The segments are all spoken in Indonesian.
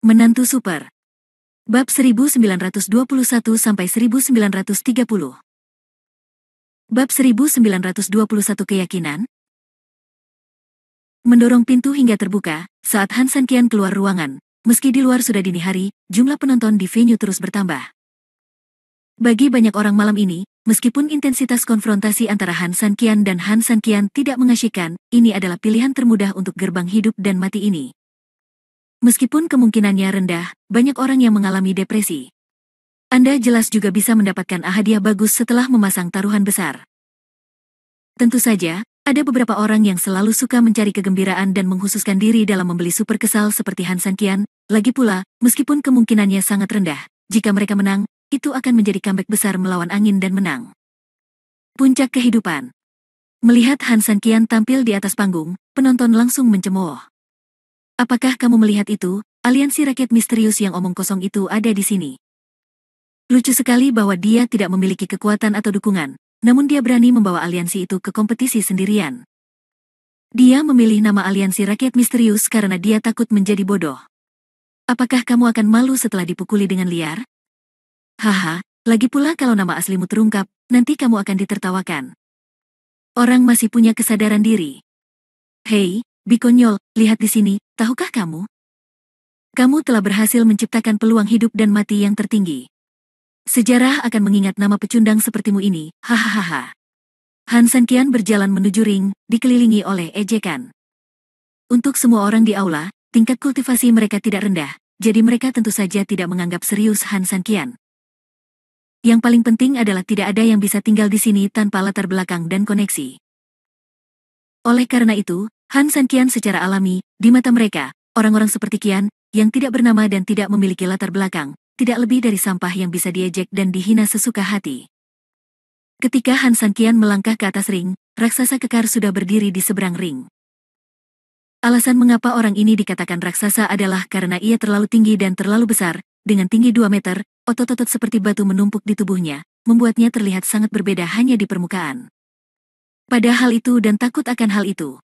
Menantu Super. Bab 1921-1930. Bab 1921 Keyakinan. Mendorong pintu hingga terbuka, saat Han Sanqian keluar ruangan, meski di luar sudah dini hari, jumlah penonton di venue terus bertambah. Bagi banyak orang malam ini, meskipun intensitas konfrontasi antara Han Sanqian dan Han Sanqian tidak mengasyikkan, ini adalah pilihan termudah untuk gerbang hidup dan mati ini. Meskipun kemungkinannya rendah, banyak orang yang mengalami depresi. Anda jelas juga bisa mendapatkan hadiah bagus setelah memasang taruhan besar. Tentu saja, ada beberapa orang yang selalu suka mencari kegembiraan dan menghususkan diri dalam membeli super kesal seperti Han Sanqian. Lagi pula, meskipun kemungkinannya sangat rendah, jika mereka menang, itu akan menjadi comeback besar melawan angin dan menang. Puncak kehidupan. Melihat Han Sanqian tampil di atas panggung, penonton langsung mencemooh. Apakah kamu melihat itu? Aliansi rakyat misterius yang omong kosong itu ada di sini. Lucu sekali bahwa dia tidak memiliki kekuatan atau dukungan, namun dia berani membawa aliansi itu ke kompetisi sendirian. Dia memilih nama aliansi rakyat misterius karena dia takut menjadi bodoh. Apakah kamu akan malu setelah dipukuli dengan liar? Haha, lagi pula kalau nama aslimu terungkap, nanti kamu akan ditertawakan. Orang masih punya kesadaran diri. Hei, Bikonyol, lihat di sini, tahukah kamu? Kamu telah berhasil menciptakan peluang hidup dan mati yang tertinggi. Sejarah akan mengingat nama pecundang sepertimu ini, hahaha. Han Sanqian berjalan menuju ring, dikelilingi oleh ejekan. Untuk semua orang di aula, tingkat kultivasi mereka tidak rendah, jadi mereka tentu saja tidak menganggap serius Han Sanqian. Yang paling penting adalah tidak ada yang bisa tinggal di sini tanpa latar belakang dan koneksi. Oleh karena itu, Han Sanqian secara alami, di mata mereka, orang-orang seperti Qian, yang tidak bernama dan tidak memiliki latar belakang, tidak lebih dari sampah yang bisa diejek dan dihina sesuka hati. Ketika Han Sanqian melangkah ke atas ring, raksasa kekar sudah berdiri di seberang ring. Alasan mengapa orang ini dikatakan raksasa adalah karena ia terlalu tinggi dan terlalu besar, dengan tinggi 2 meter, otot-otot seperti batu menumpuk di tubuhnya, membuatnya terlihat sangat berbeda hanya di permukaan. Pada hal itu dan takut akan hal itu.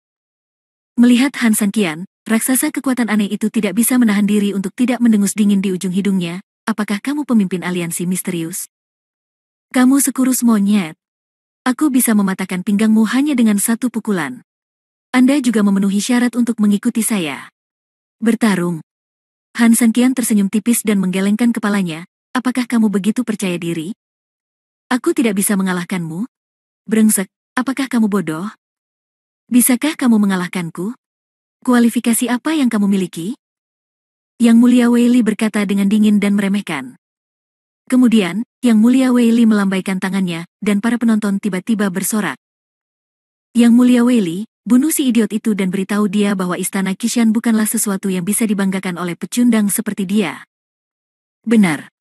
Melihat Han Sanqian, raksasa kekuatan aneh itu tidak bisa menahan diri untuk tidak mendengus dingin di ujung hidungnya. Apakah kamu pemimpin aliansi misterius? Kamu sekurus monyet. Aku bisa mematahkan pinggangmu hanya dengan satu pukulan. Anda juga memenuhi syarat untuk mengikuti saya. Bertarung. Han Sanqian tersenyum tipis dan menggelengkan kepalanya. Apakah kamu begitu percaya diri? Aku tidak bisa mengalahkanmu. Brengsek, apakah kamu bodoh? Bisakah kamu mengalahkanku? Kualifikasi apa yang kamu miliki? Yang Mulia Wei Li berkata dengan dingin dan meremehkan. Kemudian, Yang Mulia Wei Li melambaikan tangannya, dan para penonton tiba-tiba bersorak. Yang Mulia Wei Li, bunuh si idiot itu dan beritahu dia bahwa istana Qishan bukanlah sesuatu yang bisa dibanggakan oleh pecundang seperti dia. Benar.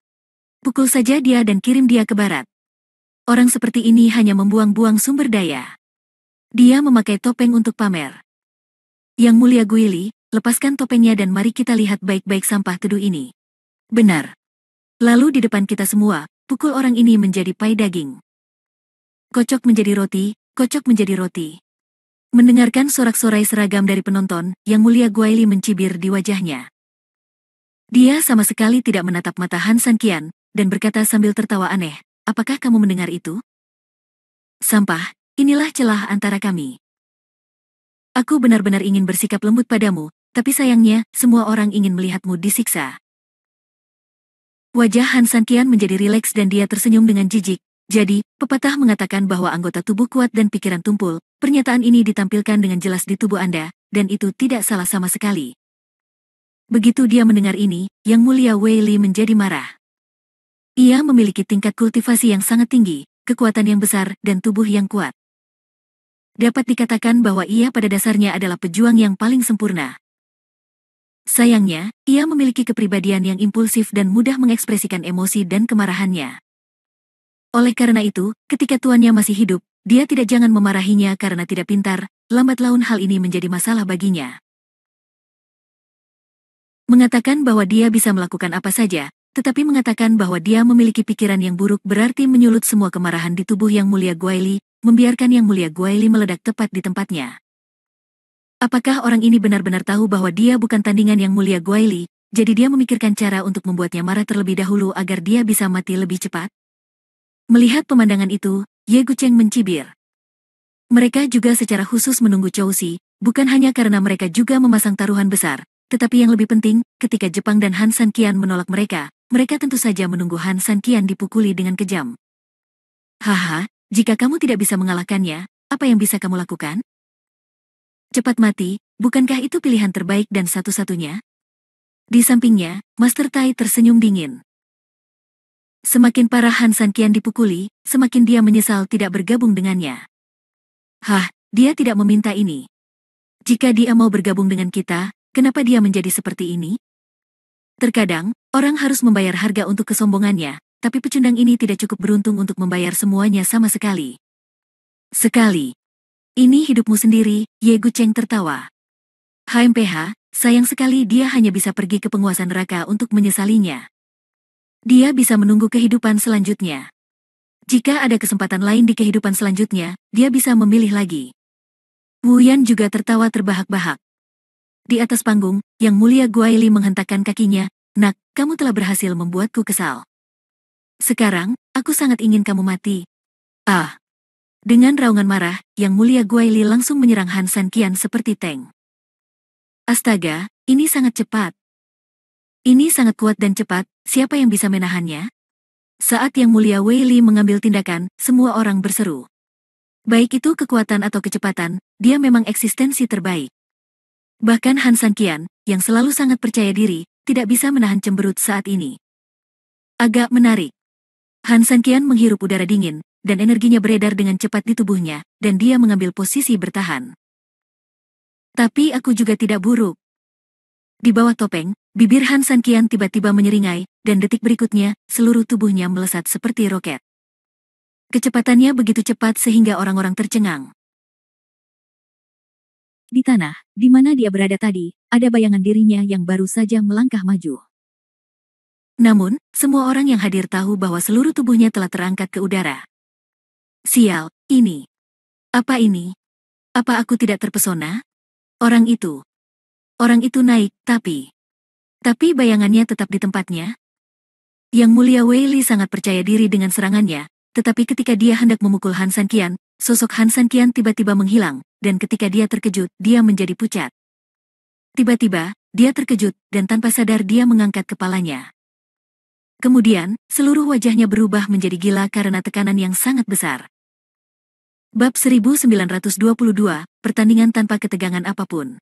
Pukul saja dia dan kirim dia ke barat. Orang seperti ini hanya membuang-buang sumber daya. Dia memakai topeng untuk pamer. Yang Mulia Gui Li, lepaskan topengnya dan mari kita lihat baik-baik sampah teduh ini. Benar. Lalu di depan kita semua, pukul orang ini menjadi pai daging. Kocok menjadi roti, kocok menjadi roti. Mendengarkan sorak-sorai seragam dari penonton, Yang Mulia Gui Li mencibir di wajahnya. Dia sama sekali tidak menatap mata Han Sanqian, dan berkata sambil tertawa aneh, apakah kamu mendengar itu? Sampah, inilah celah antara kami. Aku benar-benar ingin bersikap lembut padamu, tapi sayangnya, semua orang ingin melihatmu disiksa. Wajah Han Sanqian menjadi rileks dan dia tersenyum dengan jijik. Jadi, pepatah mengatakan bahwa anggota tubuh kuat dan pikiran tumpul. Pernyataan ini ditampilkan dengan jelas di tubuh Anda, dan itu tidak salah sama sekali. Begitu dia mendengar ini, Yang Mulia Wei Li menjadi marah. Ia memiliki tingkat kultivasi yang sangat tinggi, kekuatan yang besar, dan tubuh yang kuat. Dapat dikatakan bahwa ia pada dasarnya adalah pejuang yang paling sempurna. Sayangnya, ia memiliki kepribadian yang impulsif dan mudah mengekspresikan emosi dan kemarahannya. Oleh karena itu, ketika tuannya masih hidup, dia tidak jangan memarahinya karena tidak pintar, lambat laun hal ini menjadi masalah baginya. Mengatakan bahwa dia bisa melakukan apa saja, tetapi mengatakan bahwa dia memiliki pikiran yang buruk berarti menyulut semua kemarahan di tubuh Yang Mulia Gui Li, membiarkan Yang Mulia Gui Li meledak tepat di tempatnya. Apakah orang ini benar-benar tahu bahwa dia bukan tandingan Yang Mulia Gui Li? jadi dia memikirkan cara untuk membuatnya marah terlebih dahulu agar dia bisa mati lebih cepat. Melihat pemandangan itu, Ye Gucheng mencibir. Mereka juga secara khusus menunggu Chou Si, bukan hanya karena mereka juga memasang taruhan besar, tetapi yang lebih penting, ketika Jepang dan Han San Qian menolak mereka tentu saja menunggu Han San Qian dipukuli dengan kejam. Haha, jika kamu tidak bisa mengalahkannya, apa yang bisa kamu lakukan? Cepat mati, bukankah itu pilihan terbaik dan satu-satunya? Di sampingnya, Master Tai tersenyum dingin. Semakin parah Han San Qian dipukuli, semakin dia menyesal tidak bergabung dengannya. Hah, dia tidak meminta ini. Jika dia mau bergabung dengan kita, kenapa dia menjadi seperti ini? Terkadang, orang harus membayar harga untuk kesombongannya, tapi pecundang ini tidak cukup beruntung untuk membayar semuanya sama sekali. Sekali. Ini hidupmu sendiri, Ye Gucheng tertawa. HMPH, sayang sekali dia hanya bisa pergi ke penguasa neraka untuk menyesalinya. Dia bisa menunggu kehidupan selanjutnya. Jika ada kesempatan lain di kehidupan selanjutnya, dia bisa memilih lagi. Wu Yan juga tertawa terbahak-bahak. Di atas panggung, Yang Mulia Guaili menghentakkan kakinya, "Nak, kamu telah berhasil membuatku kesal. Sekarang, aku sangat ingin kamu mati." Ah! Dengan raungan marah, Yang Mulia Guaili langsung menyerang Han San Qian seperti tank. Astaga, ini sangat cepat. Ini sangat kuat dan cepat, siapa yang bisa menahannya? Saat Yang Mulia Weili mengambil tindakan, semua orang berseru. Baik itu kekuatan atau kecepatan, dia memang eksistensi terbaik. Bahkan Han San Qian, yang selalu sangat percaya diri, tidak bisa menahan cemberut saat ini. Agak menarik. Han San Qian menghirup udara dingin, dan energinya beredar dengan cepat di tubuhnya, dan dia mengambil posisi bertahan. Tapi aku juga tidak buruk. Di bawah topeng, bibir Han San Qian tiba-tiba menyeringai, dan detik berikutnya, seluruh tubuhnya melesat seperti roket. Kecepatannya begitu cepat sehingga orang-orang tercengang. Di tanah, di mana dia berada tadi, ada bayangan dirinya yang baru saja melangkah maju. Namun, semua orang yang hadir tahu bahwa seluruh tubuhnya telah terangkat ke udara. Sial, ini. Apa ini? Apa aku tidak terpesona? Orang itu naik, tapi bayangannya tetap di tempatnya. Yang Mulia Weili sangat percaya diri dengan serangannya, tetapi ketika dia hendak memukul Han San Qian, sosok Han San Qian tiba-tiba menghilang, dan ketika dia terkejut, dia menjadi pucat. Tiba-tiba, dia terkejut, dan tanpa sadar dia mengangkat kepalanya. Kemudian, seluruh wajahnya berubah menjadi gila karena tekanan yang sangat besar. Bab 1922, pertandingan tanpa ketegangan apapun.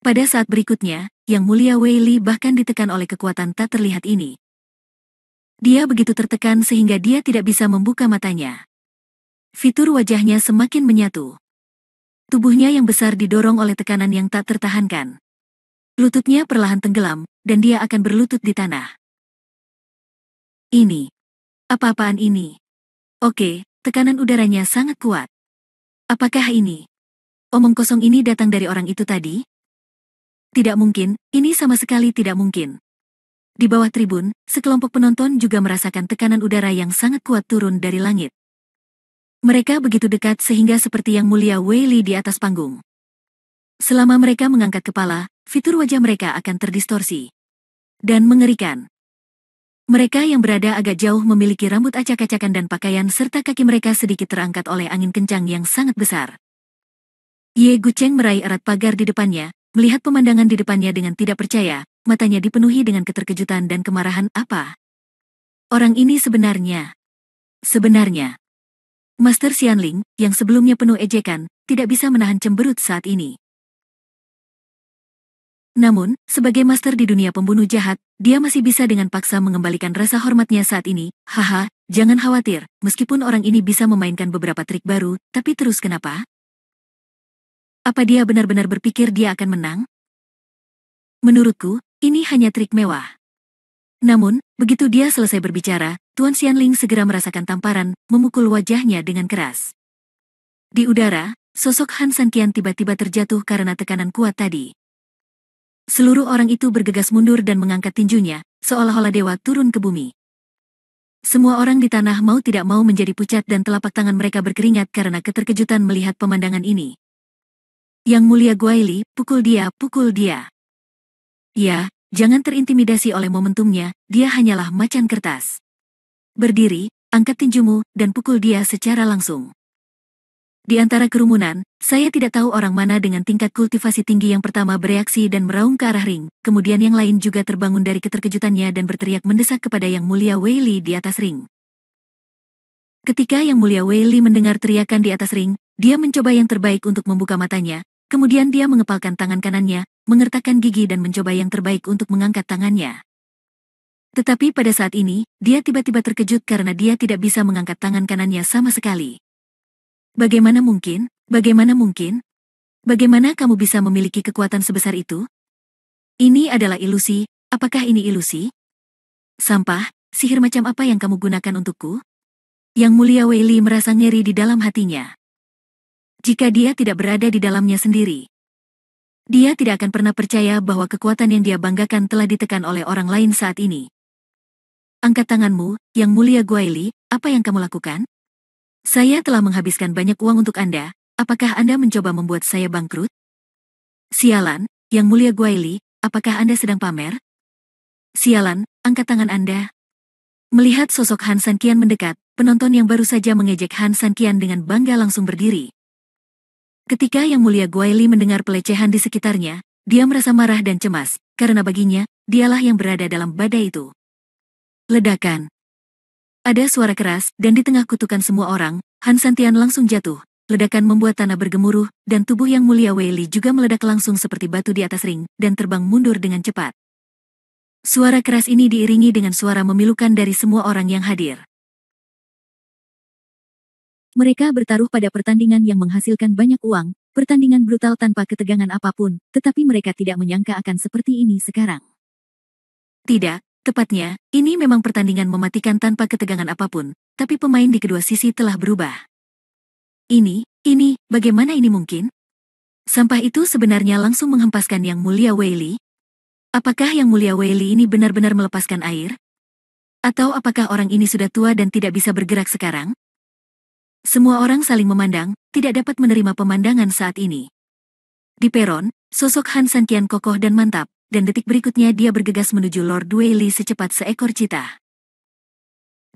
Pada saat berikutnya, Yang Mulia Weili bahkan ditekan oleh kekuatan tak terlihat ini. Dia begitu tertekan sehingga dia tidak bisa membuka matanya. Fitur wajahnya semakin menyatu. Tubuhnya yang besar didorong oleh tekanan yang tak tertahankan. Lututnya perlahan tenggelam, dan dia akan berlutut di tanah. Ini. Apa-apaan ini? Oke, tekanan udaranya sangat kuat. Apakah ini? Omong kosong ini datang dari orang itu tadi? Tidak mungkin, ini sama sekali tidak mungkin. Di bawah tribun, sekelompok penonton juga merasakan tekanan udara yang sangat kuat turun dari langit. Mereka begitu dekat sehingga seperti Yang Mulia Weili di atas panggung. Selama mereka mengangkat kepala, fitur wajah mereka akan terdistorsi. Dan mengerikan. Mereka yang berada agak jauh memiliki rambut acak-acakan dan pakaian serta kaki mereka sedikit terangkat oleh angin kencang yang sangat besar. Ye Gucheng meraih erat pagar di depannya, melihat pemandangan di depannya dengan tidak percaya, matanya dipenuhi dengan keterkejutan dan kemarahan. Apa? Orang ini sebenarnya. Master Xianling, yang sebelumnya penuh ejekan, tidak bisa menahan cemberut saat ini. Namun, sebagai master di dunia pembunuh jahat, dia masih bisa dengan paksa mengembalikan rasa hormatnya saat ini. Haha, jangan khawatir, meskipun orang ini bisa memainkan beberapa trik baru, tapi terus kenapa? Apa dia benar-benar berpikir dia akan menang? Menurutku, ini hanya trik mewah. Namun, begitu dia selesai berbicara, Tuan Xianling segera merasakan tamparan, memukul wajahnya dengan keras. Di udara, sosok Han San Qian tiba-tiba terjatuh karena tekanan kuat tadi. Seluruh orang itu bergegas mundur dan mengangkat tinjunya, seolah-olah dewa turun ke bumi. Semua orang di tanah mau tidak mau menjadi pucat dan telapak tangan mereka berkeringat karena keterkejutan melihat pemandangan ini. Yang Mulia Guaili, pukul dia, pukul dia. Ya, jangan terintimidasi oleh momentumnya, dia hanyalah macan kertas. Berdiri, angkat tinjumu, dan pukul dia secara langsung. Di antara kerumunan, saya tidak tahu orang mana dengan tingkat kultivasi tinggi yang pertama bereaksi dan meraung ke arah ring, kemudian yang lain juga terbangun dari keterkejutannya dan berteriak mendesak kepada Yang Mulia Wei Li di atas ring. Ketika Yang Mulia Wei Li mendengar teriakan di atas ring, dia mencoba yang terbaik untuk membuka matanya, kemudian dia mengepalkan tangan kanannya, mengertakkan gigi dan mencoba yang terbaik untuk mengangkat tangannya. Tetapi pada saat ini, dia tiba-tiba terkejut karena dia tidak bisa mengangkat tangan kanannya sama sekali. Bagaimana mungkin? Bagaimana mungkin? Bagaimana kamu bisa memiliki kekuatan sebesar itu? Ini adalah ilusi, apakah ini ilusi? Sampah, sihir macam apa yang kamu gunakan untukku? Yang Mulia Wei Li merasa ngeri di dalam hatinya. Jika dia tidak berada di dalamnya sendiri, dia tidak akan pernah percaya bahwa kekuatan yang dia banggakan telah ditekan oleh orang lain saat ini. Angkat tanganmu, Yang Mulia Guai Li, apa yang kamu lakukan? Saya telah menghabiskan banyak uang untuk Anda, apakah Anda mencoba membuat saya bangkrut? Sialan, Yang Mulia Guai Li, apakah Anda sedang pamer? Sialan, angkat tangan Anda. Melihat sosok Han Sanqian mendekat, penonton yang baru saja mengejek Han Sanqian dengan bangga langsung berdiri. Ketika Yang Mulia Guai Li mendengar pelecehan di sekitarnya, dia merasa marah dan cemas, karena baginya, dialah yang berada dalam badai itu. Ledakan. Ada suara keras, dan di tengah kutukan semua orang, Han Sanqian langsung jatuh. Ledakan membuat tanah bergemuruh, dan tubuh Yang Mulia Wei Li juga meledak langsung seperti batu di atas ring, dan terbang mundur dengan cepat. Suara keras ini diiringi dengan suara memilukan dari semua orang yang hadir. Mereka bertaruh pada pertandingan yang menghasilkan banyak uang, pertandingan brutal tanpa ketegangan apapun, tetapi mereka tidak menyangka akan seperti ini sekarang. Tidak. Tepatnya, ini memang pertandingan mematikan tanpa ketegangan apapun, tapi pemain di kedua sisi telah berubah. Ini, bagaimana ini mungkin? Sampah itu sebenarnya langsung menghempaskan Yang Mulia Wei Li. Apakah Yang Mulia Wei Li ini benar-benar melepaskan air? Atau apakah orang ini sudah tua dan tidak bisa bergerak sekarang? Semua orang saling memandang, tidak dapat menerima pemandangan saat ini. Di peron, sosok Han Sanqian kokoh dan mantap, dan detik berikutnya dia bergegas menuju Lord Wei Li secepat seekor cita.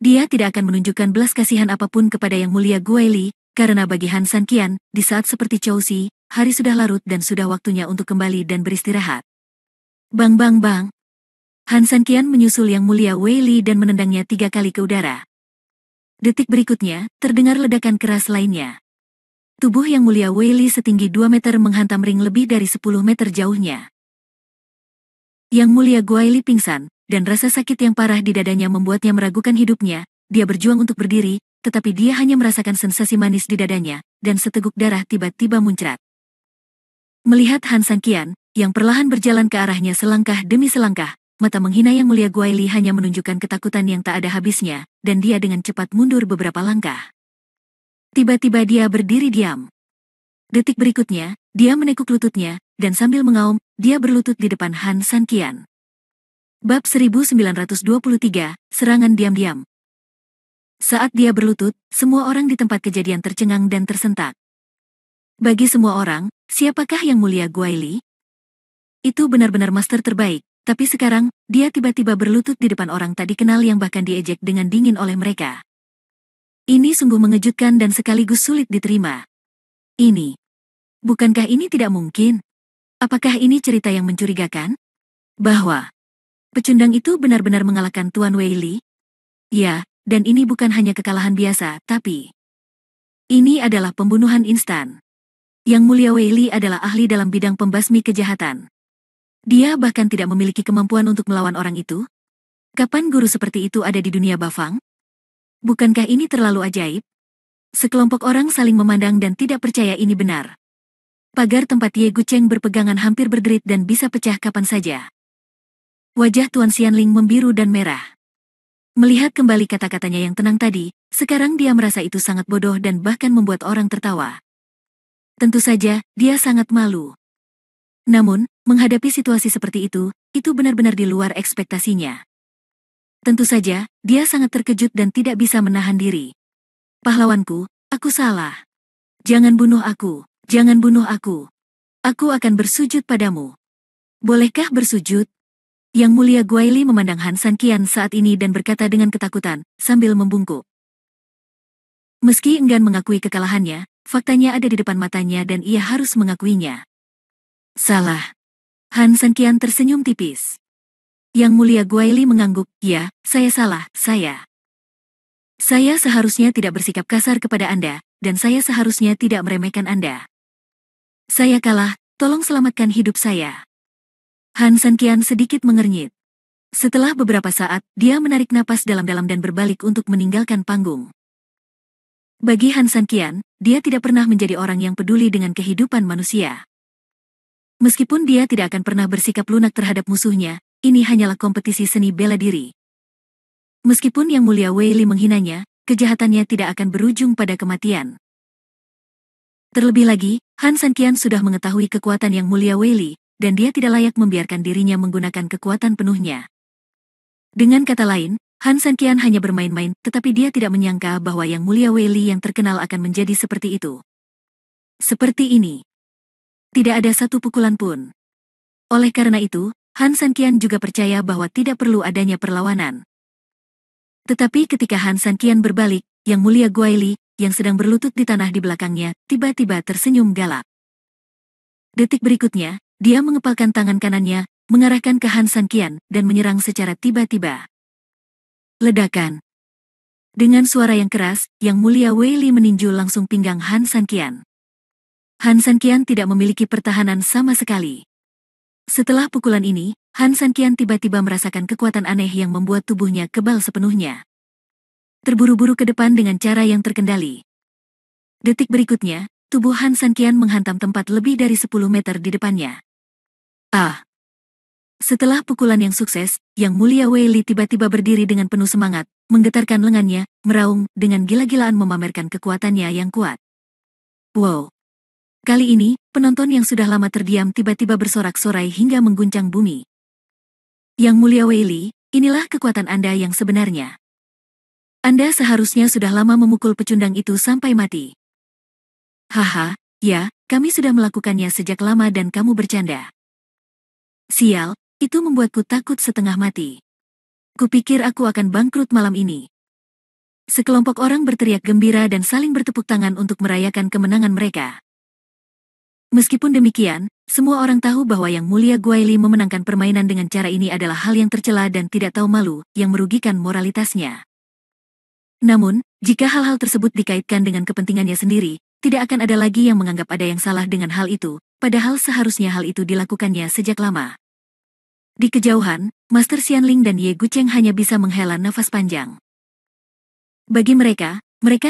Dia tidak akan menunjukkan belas kasihan apapun kepada Yang Mulia Guai Li, karena bagi Han Sanqian, di saat seperti Chou Si, hari sudah larut dan sudah waktunya untuk kembali dan beristirahat. Bang bang bang. Han Sanqian menyusul Yang Mulia Wei Li dan menendangnya 3 kali ke udara. Detik berikutnya, terdengar ledakan keras lainnya. Tubuh Yang Mulia Wei Li setinggi 2 meter menghantam ring lebih dari 10 meter jauhnya. Yang Mulia Guai Li pingsan, dan rasa sakit yang parah di dadanya membuatnya meragukan hidupnya. Dia berjuang untuk berdiri, tetapi dia hanya merasakan sensasi manis di dadanya, dan seteguk darah tiba-tiba muncrat. Melihat Han Sanqian, yang perlahan berjalan ke arahnya selangkah demi selangkah, mata menghina Yang Mulia Guai Li hanya menunjukkan ketakutan yang tak ada habisnya, dan dia dengan cepat mundur beberapa langkah. Tiba-tiba dia berdiri diam. Detik berikutnya, dia menekuk lututnya, dan sambil mengaum, dia berlutut di depan Han Sanqian. Bab 1923, Serangan Diam-Diam. Saat dia berlutut, semua orang di tempat kejadian tercengang dan tersentak. Bagi semua orang, siapakah Yang Mulia Guai Li? Itu benar-benar master terbaik, tapi sekarang, dia tiba-tiba berlutut di depan orang tak dikenal yang bahkan diejek dengan dingin oleh mereka. Ini sungguh mengejutkan dan sekaligus sulit diterima. Bukankah ini tidak mungkin? Apakah ini cerita yang mencurigakan? Bahwa pecundang itu benar-benar mengalahkan Tuan Wei Li? Ya, dan ini bukan hanya kekalahan biasa, tapi ini adalah pembunuhan instan. Yang Mulia Wei Li adalah ahli dalam bidang pembasmi kejahatan. Dia bahkan tidak memiliki kemampuan untuk melawan orang itu. Kapan guru seperti itu ada di dunia Bafang? Bukankah ini terlalu ajaib? Sekelompok orang saling memandang dan tidak percaya ini benar. Pagar tempat Ye Gucheng berpegangan hampir berderit dan bisa pecah kapan saja. Wajah Tuan Xianling membiru dan merah. Melihat kembali kata-katanya yang tenang tadi, sekarang dia merasa itu sangat bodoh dan bahkan membuat orang tertawa. Tentu saja, dia sangat malu. Namun, menghadapi situasi seperti itu benar-benar di luar ekspektasinya. Tentu saja, dia sangat terkejut dan tidak bisa menahan diri. Pahlawanku, aku salah. Jangan bunuh aku. Jangan bunuh aku. Aku akan bersujud padamu. Bolehkah bersujud? Yang Mulia Guaili memandang Han Sanqian saat ini dan berkata dengan ketakutan, sambil membungkuk. Meski enggan mengakui kekalahannya, faktanya ada di depan matanya dan ia harus mengakuinya. Salah. Han Sanqian tersenyum tipis. Yang Mulia Guaili mengangguk, ya, saya salah, saya. Saya seharusnya tidak bersikap kasar kepada Anda, dan saya seharusnya tidak meremehkan Anda. Saya kalah, tolong selamatkan hidup saya. Han Sanqian sedikit mengernyit. Setelah beberapa saat, dia menarik napas dalam-dalam dan berbalik untuk meninggalkan panggung. Bagi Han Sanqian, dia tidak pernah menjadi orang yang peduli dengan kehidupan manusia. Meskipun dia tidak akan pernah bersikap lunak terhadap musuhnya, ini hanyalah kompetisi seni bela diri. Meskipun Yang Mulia Weili menghinanya, kejahatannya tidak akan berujung pada kematian. Terlebih lagi, Han Sanqian sudah mengetahui kekuatan Yang Mulia Weili, dan dia tidak layak membiarkan dirinya menggunakan kekuatan penuhnya. Dengan kata lain, Han Sanqian hanya bermain-main, tetapi dia tidak menyangka bahwa Yang Mulia Weili yang terkenal akan menjadi seperti itu. Seperti ini. Tidak ada satu pukulan pun. Oleh karena itu, Han Sanqian juga percaya bahwa tidak perlu adanya perlawanan. Tetapi ketika Han Sanqian berbalik, Yang Mulia Guaili, yang sedang berlutut di tanah di belakangnya, tiba-tiba tersenyum galak. Detik berikutnya, dia mengepalkan tangan kanannya, mengarahkan ke Han Sanqian, dan menyerang secara tiba-tiba. Ledakan. Dengan suara yang keras, Yang Mulia Weili meninju langsung pinggang Han Sanqian. Han Sanqian tidak memiliki pertahanan sama sekali. Setelah pukulan ini, Han Sanqian tiba-tiba merasakan kekuatan aneh yang membuat tubuhnya kebal sepenuhnya. Terburu-buru ke depan dengan cara yang terkendali. Detik berikutnya, tubuh Han Sanqian menghantam tempat lebih dari 10 meter di depannya. Ah! Setelah pukulan yang sukses, Yang Mulia Weili tiba-tiba berdiri dengan penuh semangat, menggetarkan lengannya, meraung, dengan gila-gilaan memamerkan kekuatannya yang kuat. Wow! Kali ini, penonton yang sudah lama terdiam tiba-tiba bersorak-sorai hingga mengguncang bumi. Yang Mulia Weili, inilah kekuatan Anda yang sebenarnya. Anda seharusnya sudah lama memukul pecundang itu sampai mati. Haha, ya, kami sudah melakukannya sejak lama dan kamu bercanda. Sial, itu membuatku takut setengah mati. Kupikir aku akan bangkrut malam ini. Sekelompok orang berteriak gembira dan saling bertepuk tangan untuk merayakan kemenangan mereka. Meskipun demikian, semua orang tahu bahwa Yang Mulia Guaili memenangkan permainan dengan cara ini adalah hal yang tercela dan tidak tahu malu, yang merugikan moralitasnya. Namun, jika hal-hal tersebut dikaitkan dengan kepentingannya sendiri, tidak akan ada lagi yang menganggap ada yang salah dengan hal itu, padahal seharusnya hal itu dilakukannya sejak lama. Di kejauhan, Master Xianling dan Ye Gucheng hanya bisa menghela nafas panjang. Bagi mereka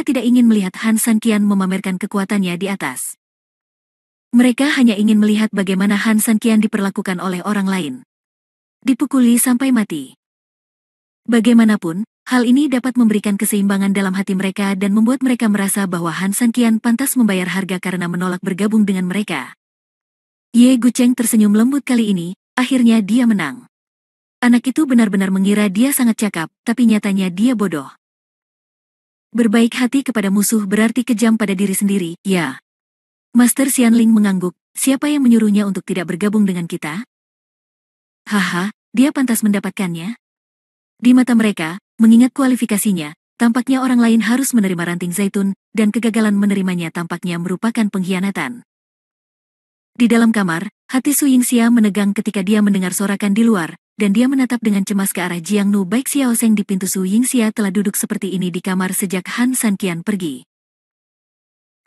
tidak ingin melihat Han Sanqian memamerkan kekuatannya di atas. Mereka hanya ingin melihat bagaimana Han Sanqian diperlakukan oleh orang lain. Dipukuli sampai mati. Bagaimanapun, hal ini dapat memberikan keseimbangan dalam hati mereka dan membuat mereka merasa bahwa Han Sanqian pantas membayar harga karena menolak bergabung dengan mereka. Ye Gucheng tersenyum lembut kali ini, akhirnya dia menang. Anak itu benar-benar mengira dia sangat cakap, tapi nyatanya dia bodoh. Berbaik hati kepada musuh berarti kejam pada diri sendiri, ya. Master Xianling mengangguk, siapa yang menyuruhnya untuk tidak bergabung dengan kita? Haha, dia pantas mendapatkannya. Di mata mereka, mengingat kualifikasinya, tampaknya orang lain harus menerima ranting zaitun, dan kegagalan menerimanya tampaknya merupakan pengkhianatan. Di dalam kamar, hati Su Yingxia menegang ketika dia mendengar sorakan di luar, dan dia menatap dengan cemas ke arah Jiangnu. Baik Xiao Zheng di pintu. Su Yingxia telah duduk seperti ini di kamar sejak Han Sanqian pergi.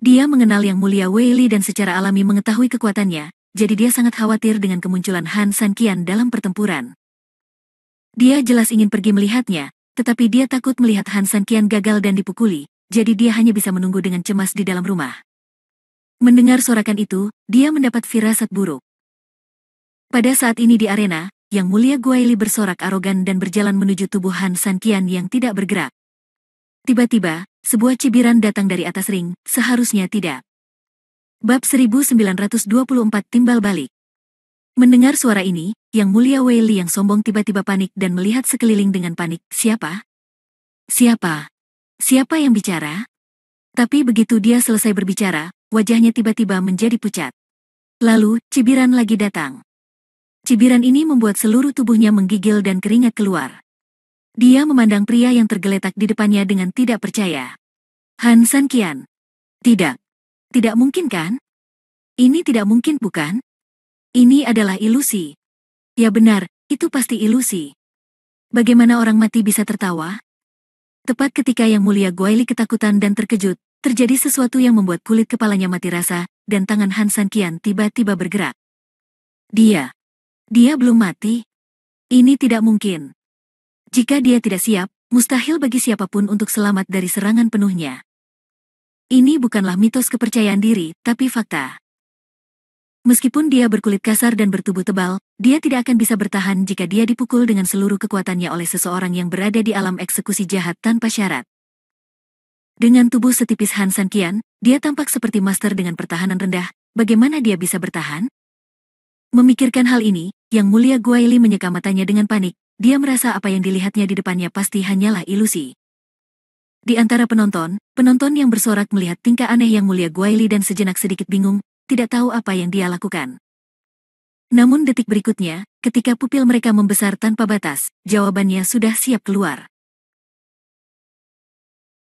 Dia mengenal Yang Mulia Weili dan secara alami mengetahui kekuatannya, jadi dia sangat khawatir dengan kemunculan Han Sanqian dalam pertempuran. Dia jelas ingin pergi melihatnya, tetapi dia takut melihat Han Sanqian gagal dan dipukuli, jadi dia hanya bisa menunggu dengan cemas di dalam rumah. Mendengar sorakan itu, dia mendapat firasat buruk. Pada saat ini di arena, Yang Mulia Guaili bersorak arogan dan berjalan menuju tubuh Han Sanqian yang tidak bergerak. Tiba-tiba, sebuah cibiran datang dari atas ring, seharusnya tidak. Bab 1924 timbal balik. Mendengar suara ini, Yang Mulia Weili yang sombong tiba-tiba panik dan melihat sekeliling dengan panik. Siapa? Siapa? Siapa yang bicara? Tapi begitu dia selesai berbicara, wajahnya tiba-tiba menjadi pucat. Lalu, cibiran lagi datang. Cibiran ini membuat seluruh tubuhnya menggigil dan keringat keluar. Dia memandang pria yang tergeletak di depannya dengan tidak percaya. Han Sanqian. Tidak. Tidak mungkin kan? Ini tidak mungkin bukan? Ini adalah ilusi. Ya benar, itu pasti ilusi. Bagaimana orang mati bisa tertawa? Tepat ketika Yang Mulia Guaili ketakutan dan terkejut, terjadi sesuatu yang membuat kulit kepalanya mati rasa, dan tangan Han Sanqian tiba-tiba bergerak. Dia belum mati? Ini tidak mungkin. Jika dia tidak siap, mustahil bagi siapapun untuk selamat dari serangan penuhnya. Ini bukanlah mitos kepercayaan diri, tapi fakta. Meskipun dia berkulit kasar dan bertubuh tebal, dia tidak akan bisa bertahan jika dia dipukul dengan seluruh kekuatannya oleh seseorang yang berada di alam eksekusi jahat tanpa syarat. Dengan tubuh setipis Han Sanqian, dia tampak seperti master dengan pertahanan rendah. Bagaimana dia bisa bertahan? Memikirkan hal ini, Yang Mulia Guaili menyeka matanya dengan panik. Dia merasa apa yang dilihatnya di depannya pasti hanyalah ilusi. Di antara penonton yang bersorak melihat tingkah aneh Yang Mulia Guaili dan sejenak sedikit bingung, tidak tahu apa yang dia lakukan. Namun detik berikutnya, ketika pupil mereka membesar tanpa batas, jawabannya sudah siap keluar.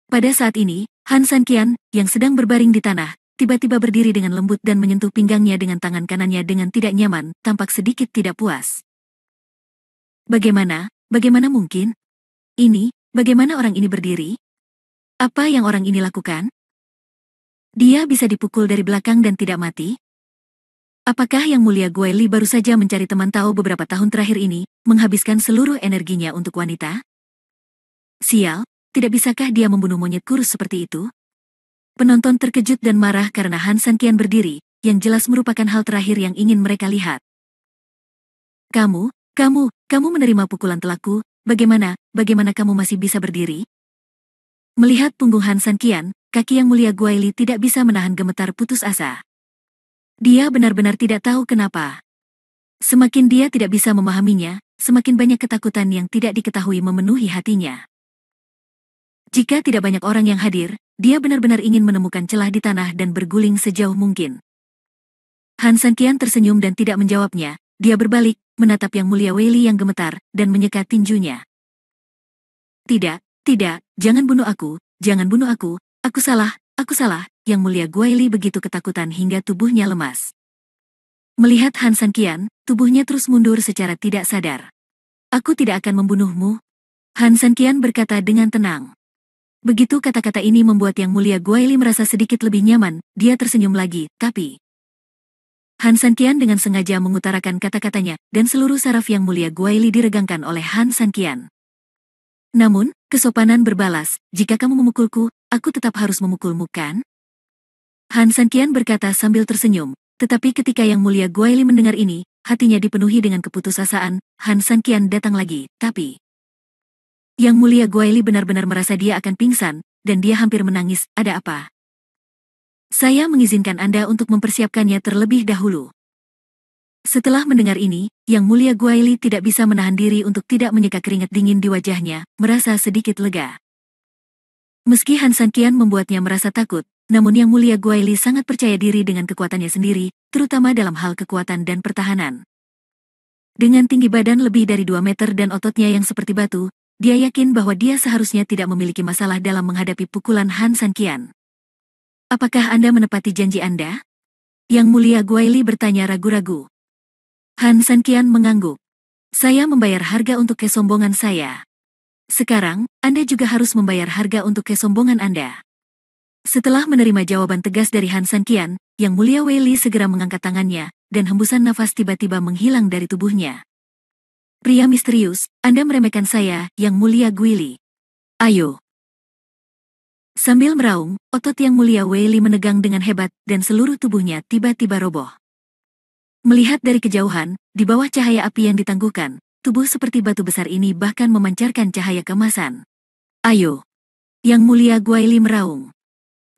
Pada saat ini, Han Sanqian, yang sedang berbaring di tanah, tiba-tiba berdiri dengan lembut dan menyentuh pinggangnya dengan tangan kanannya dengan tidak nyaman, tampak sedikit tidak puas. Bagaimana mungkin? Bagaimana orang ini berdiri? Apa yang orang ini lakukan? Dia bisa dipukul dari belakang dan tidak mati? Apakah Yang Mulia Guaili baru saja mencari teman tahu beberapa tahun terakhir ini, menghabiskan seluruh energinya untuk wanita? Sial, tidak bisakah dia membunuh monyet kurus seperti itu? Penonton terkejut dan marah karena Han Sanqian berdiri, yang jelas merupakan hal terakhir yang ingin mereka lihat. Kamu menerima pukulan telakku, bagaimana kamu masih bisa berdiri? Melihat punggung Han Sanqian, kaki Yang Mulia Guaili tidak bisa menahan gemetar putus asa. Dia benar-benar tidak tahu kenapa. Semakin dia tidak bisa memahaminya, semakin banyak ketakutan yang tidak diketahui memenuhi hatinya. Jika tidak banyak orang yang hadir, dia benar-benar ingin menemukan celah di tanah dan berguling sejauh mungkin. Han Sanqian tersenyum dan tidak menjawabnya. Dia berbalik, menatap Yang Mulia Guaili yang gemetar, dan menyeka tinjunya. Tidak, jangan bunuh aku, aku salah, Yang Mulia Guaili begitu ketakutan hingga tubuhnya lemas. Melihat Han Sanqian, tubuhnya terus mundur secara tidak sadar. Aku tidak akan membunuhmu. Han Sanqian berkata dengan tenang. Begitu kata-kata ini membuat Yang Mulia Guaili merasa sedikit lebih nyaman, dia tersenyum lagi, tapi... Han Sanqian dengan sengaja mengutarakan kata-katanya, dan seluruh saraf Yang Mulia Guaili diregangkan oleh Han Sanqian. Namun, kesopanan berbalas, jika kamu memukulku, aku tetap harus memukulmu kan? Han Sanqian berkata sambil tersenyum, tetapi ketika Yang Mulia Guaili mendengar ini, hatinya dipenuhi dengan keputusasaan. Han Sanqian datang lagi, tapi... Yang Mulia Guaili benar-benar merasa dia akan pingsan, dan dia hampir menangis. Ada apa? Saya mengizinkan Anda untuk mempersiapkannya terlebih dahulu. Setelah mendengar ini, Yang Mulia Guaili tidak bisa menahan diri untuk tidak menyeka keringat dingin di wajahnya, merasa sedikit lega. Meski Han Sanqian membuatnya merasa takut, namun Yang Mulia Guaili sangat percaya diri dengan kekuatannya sendiri, terutama dalam hal kekuatan dan pertahanan. Dengan tinggi badan lebih dari 2 meter dan ototnya yang seperti batu, dia yakin bahwa dia seharusnya tidak memiliki masalah dalam menghadapi pukulan Han Sanqian. Apakah Anda menepati janji Anda? Yang Mulia Guaili bertanya ragu-ragu. Han Sanqian mengangguk. Saya membayar harga untuk kesombongan saya. Sekarang, Anda juga harus membayar harga untuk kesombongan Anda. Setelah menerima jawaban tegas dari Han Sanqian, Yang Mulia Guaili segera mengangkat tangannya, dan hembusan nafas tiba-tiba menghilang dari tubuhnya. Pria misterius, Anda meremehkan saya, Yang Mulia Guaili. Ayo. Sambil meraung, otot Yang Mulia Guaili menegang dengan hebat, dan seluruh tubuhnya tiba-tiba roboh. Melihat dari kejauhan, di bawah cahaya api yang ditangguhkan, tubuh seperti batu besar ini bahkan memancarkan cahaya keemasan. Ayo. Yang Mulia Guaili meraung.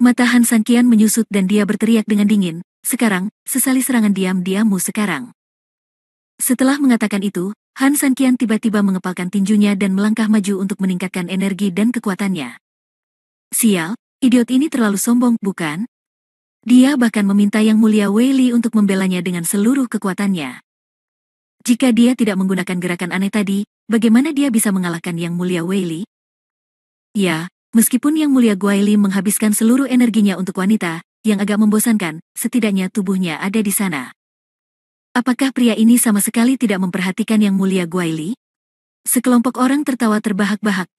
Mata Han Sanqian menyusut dan dia berteriak dengan dingin, sekarang, sesali serangan diam-diammu sekarang. Setelah mengatakan itu, Han Sanqian tiba-tiba mengepalkan tinjunya dan melangkah maju untuk meningkatkan energi dan kekuatannya. Sial, idiot ini terlalu sombong, bukan? Dia bahkan meminta Yang Mulia Guaili untuk membelanya dengan seluruh kekuatannya. Jika dia tidak menggunakan gerakan aneh tadi, bagaimana dia bisa mengalahkan Yang Mulia Weili? Ya, meskipun Yang Mulia Guaili menghabiskan seluruh energinya untuk wanita, yang agak membosankan, setidaknya tubuhnya ada di sana. Apakah pria ini sama sekali tidak memperhatikan Yang Mulia Guaili? Sekelompok orang tertawa terbahak-bahak.